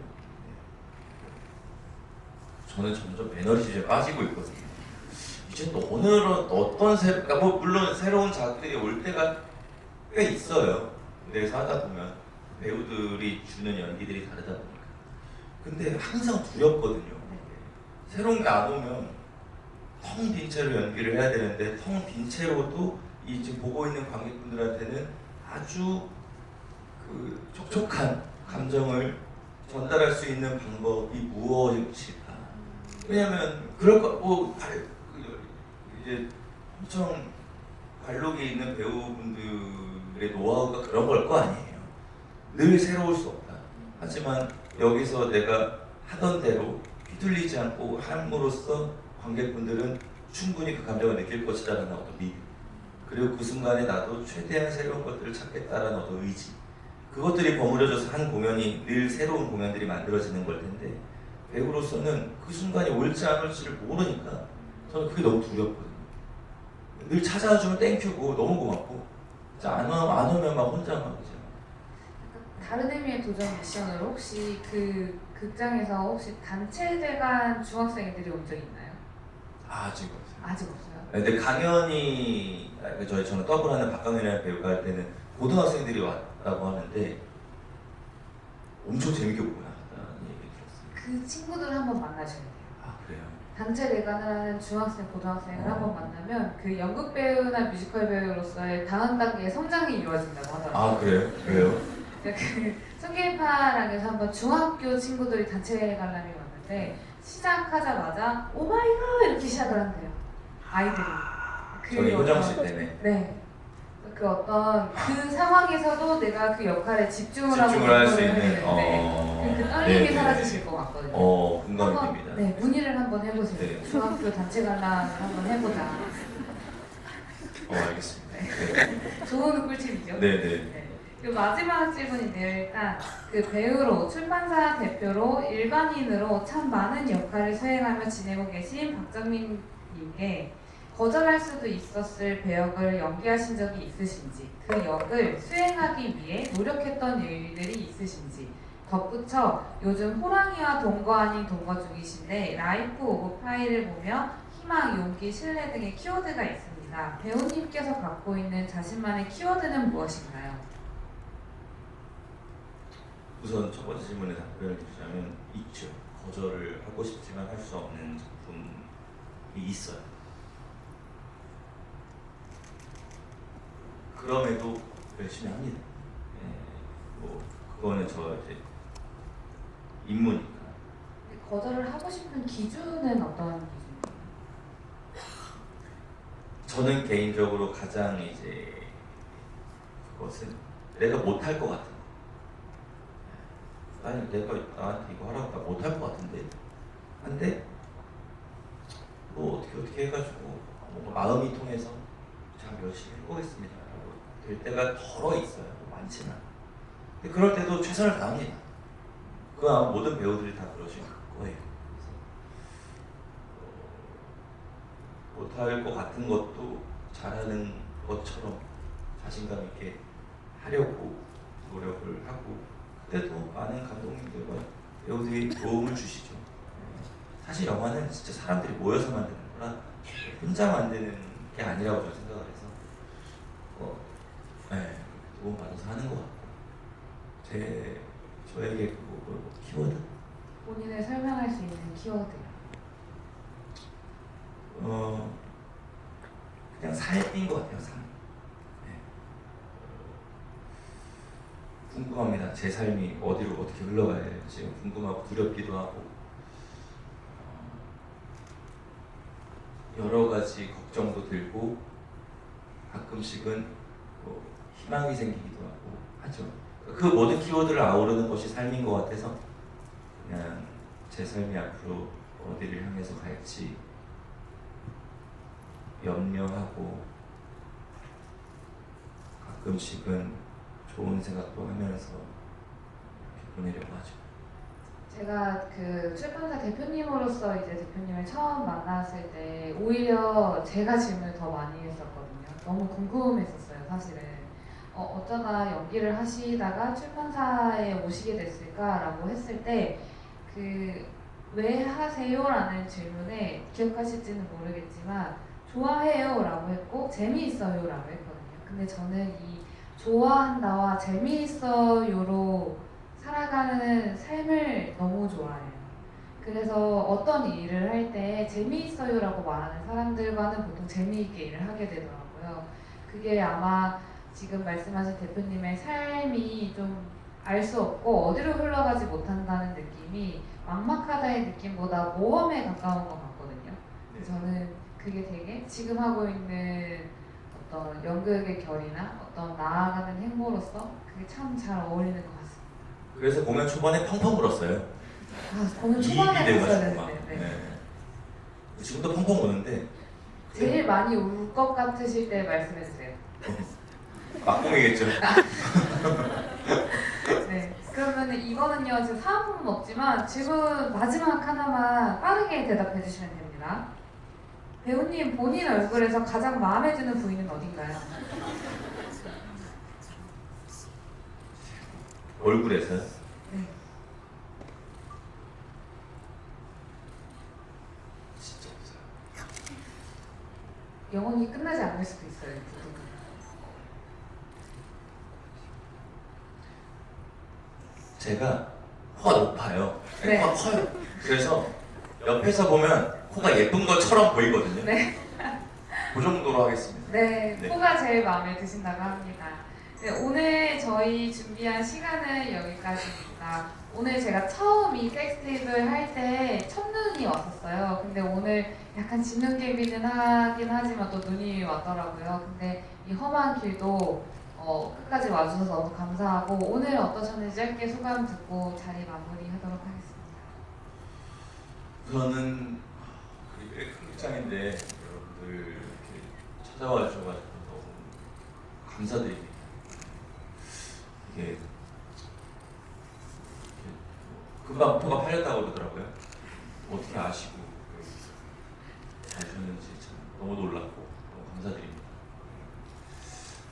저는 점점 에너지에 빠지고 있거든요. 이제 또 오늘은 어떤 그러니까 뭐 물론 새로운 작들이 올 때가 꽤 있어요. 무대에서 하다 보면 배우들이 주는 연기들이 다르다 보니까. 근데 항상 두렵거든요. 새로운 게 안 오면 텅 빈 채로 연기를 해야 되는데 텅 빈 채로도 이 지금 보고 있는 관객분들한테는 아주 그 촉촉한 감정을 전달할 수 있는 방법이 무엇일까? 왜냐면 그럴 이제 엄청 관록이 있는 배우분들의 노하우가 그런 걸 거 아니에요. 늘 새로울 수 없다. 하지만 여기서 내가 하던 대로 휘둘리지 않고 함으로써 관객분들은 충분히 그 감정을 느낄 것이라는 어떤 믿음, 그리고 그 순간에 나도 최대한 새로운 것들을 찾겠다라는 어떤 의지, 그것들이 버무려져서 한 공연이 늘 새로운 공연들이 만들어지는 걸 텐데 배우로서는 그 순간이 올지 안 올지를 모르니까 저는 그게 너무 두렵거든요. 늘 찾아주면 땡큐고 너무 고맙고 안 오면 막 혼자 막 이제 다른 의미의 도전 미션으로 혹시 그 극장에서 혹시 단체대 간 중학생들이 온 적 있나요? 아직 없어요. 아직 없어요. 근데 강연이 저는 더블하는 박강현이라는 배우가 할 때는 고등학생들이 왔다고 하는데 엄청 재밌게 보고 나갔다는 얘기 들었어요. 그 친구들을 한번 만나셔야 돼요. 아 그래요? 단체 내관을 하는 중학생, 고등학생을 어. 한번 만나면 그 연극 배우나 뮤지컬 배우로서의 다음 단계의 성장이 이루어진다고 하더라고요. 아 그래요? 왜요? 그 청계파랑에서 한번 중학교 친구들이 단체 관람이 왔는데 시작하자마자 오마이갓 이렇게 시작을 한대요. 아이들이. 저희 어떤- 효정 씨 때문에 네. 그 어떤 그 상황에서도 내가 그 역할에 집중을 하고 집중을 할 수 공부를 있는 했는데 그 떨림이 네네. 사라지실 것 같거든요. 공감이 한번, 됩니다. 네, 문의를 한번 해보세요. 네. 중학교 단체 관람을 한번 해보자. 알겠습니다. 네. 좋은 꿀팁이죠. 네네. 네. 그리고 마지막 질문인데요. 일단 그 배우로, 출판사 대표로, 일반인으로 참 많은 역할을 수행하며 지내고 계신 박정민님께 거절할 수도 있었을 배역을 연기하신 적이 있으신지, 그 역을 수행하기 위해 노력했던 일들이 있으신지, 덧붙여 요즘 호랑이와 동거 아닌 동거 중이신데 라이프 오브 파이를 보며 희망, 용기, 신뢰 등의 키워드가 있습니다. 배우님께서 갖고 있는 자신만의 키워드는 무엇인가요? 우선 첫 번째 질문에 답변을 드리자면 있죠. 거절을 하고 싶지만 할 수 없는 작품이 있어요. 그럼에도 열심히 합니다. 뭐 그거는 저 이제 임무니까. 거절을 하고 싶은 기준은 어떤 기준이에요? 저는 개인적으로 가장 이제 그것은 내가 못할 것 같은 거. 아니 내가 나한테 이거 하라고 나 못할 것 같은데 한데 뭐 어떻게 해가지고 뭔가 마음이 통해서 참 열심히 해보겠습니다 라고 될 때가 덜어 있어요. 많지는 않아요. 근데 그럴 때도 최선을 다합니다. 그 아마 모든 배우들이 다 그러실 거예요. 그래서 못할 것 같은 것도 잘하는 것처럼 자신감 있게 하려고 노력을 하고, 그때도 많은 감독님들과 배우들이 도움을 주시죠. 사실 영화는 진짜 사람들이 모여서 만드는 거라 혼자 만드는 게 아니라고 저는 생각을 해서 네, 도움 받아서 하는 것 같고, 저에게 그 키워드 본인을 설명할 수 있는 키워드요. 그냥 삶인 것 같아요. 삶. 네. 궁금합니다. 제 삶이 어디로 어떻게 흘러가야 될지 궁금하고 두렵기도 하고 여러 가지 걱정도 들고 가끔씩은 뭐 희망이 생기기도 하고 하죠. 그 모든 키워드를 아우르는 것이 삶인 것 같아서 그냥 제 삶이 앞으로 어디를 향해서 갈지 염려하고 가끔씩은 좋은 생각도 하면서 보내려고 하죠. 제가 그 출판사 대표님으로서 이제 대표님을 처음 만났을 때 오히려 제가 질문을 더 많이 했었거든요. 너무 궁금했었어요, 사실은. 어쩌다 연기를 하시다가 출판사에 오시게 됐을까라고 했을 때 그 왜 하세요? 라는 질문에 기억하실지는 모르겠지만 좋아해요 라고 했고 재미있어요 라고 했거든요. 근데 저는 이 좋아한다와 재미있어요로 살아가는 삶을 너무 좋아해요. 그래서 어떤 일을 할 때 재미있어요라고 말하는 사람들과는 보통 재미있게 일을 하게 되더라고요. 그게 아마 지금 말씀하신 대표님의 삶이 좀 알 수 없고 어디로 흘러가지 못한다는 느낌이 막막하다의 느낌보다 모험에 가까운 것 같거든요. 그래서 저는 그게 되게 지금 하고 있는 어떤 연극의 결이나 어떤 나아가는 행보로서 그게 참 잘 어울리는 것 같습니다. 그래서 공연 초반에 펑펑 울었어요. 공연 초반에 이입이 봤어야 돼가지고 막. 되는데. 네. 지금도 펑펑 우는데 제일 많이 울 것 같으실 때 말씀해 주세요. 막공이겠죠. 네. 그러면 이거는요, 지금 사은품은 없지만 질문 마지막 하나만 빠르게 대답해 주시면 됩니다. 배우님 본인 얼굴에서 가장 마음에 드는 부위는 어딘가요? 얼굴에서요? 네. 진짜 없어요. 영혼이 끝나지 않을 수도 있어요. 이 부분은. 제가 코가 높아요. 네. 코가 커요. 그래서 옆에서 보면 코가 예쁜 것처럼 보이거든요. 네. 그 정도로 하겠습니다. 네, 네. 코가 제일 마음에 드신다고 합니다. 네, 오늘 저희 준비한 시간은 여기까지입니다. 오늘 제가 처음 이 섹스테이블 할 때 첫눈이 왔었어요. 근데 오늘 약간 진눈깨비는 하긴 하지만 또 눈이 왔더라고요. 근데 이 험한 길도 끝까지 와주셔서 너무 감사하고 오늘 어떠셨는지 짧게 소감 듣고 자리 마무리하도록 하겠습니다. 저는 꽤 큰 극장인데 여러분들 이렇게 찾아와 주셔가지고 너무 감사드립니다. 이게 금방 표가 팔렸다고 그러더라고요. 어떻게 아시고 잘 주셨는지 참 너무 놀랐고 너무 감사드립니다.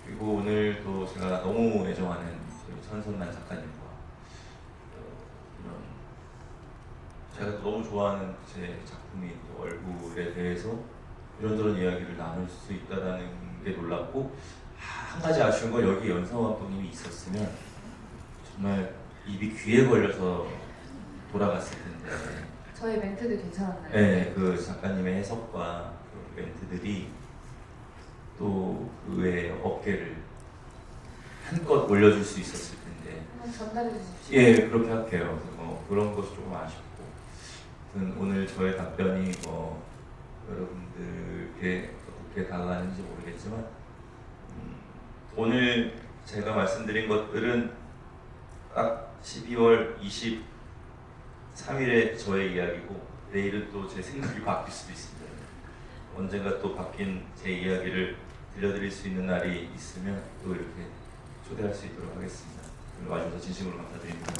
그리고 오늘 또 제가 너무 애정하는 저희 천선만 작가님과 이런 제가 또 너무 좋아하는 제 작품인 또 얼굴에 대해서 이런저런 이야기를 나눌 수 있다는 게 놀랍고, 한 가지 아쉬운 건 여기 연성환 감독님이 있었으면 정말 입이 귀에 걸려서 돌아갔을 텐데. 저희 멘트도 괜찮았나요? 네, 그 작가님의 해석과 그 멘트들이 또 그의 어깨를 한껏 올려줄 수 있었을 텐데. 한번 전달해 주십시오. 예, 그렇게 할게요. 그래서 뭐 그런 것이 조금 아쉽고, 아무튼 오늘 저의 답변이 뭐 여러분들께 어떻게 다가가는지 모르겠지만 오늘 제가 말씀드린 것들은 딱 12월 23일에 저의 이야기고 내일은 또 제 생각이 바뀔 수도 있습니다. 언젠가 또 바뀐 제 이야기를 들려드릴 수 있는 날이 있으면 또 이렇게 초대할 수 있도록 하겠습니다. 오늘 와주셔서 진심으로 감사드립니다.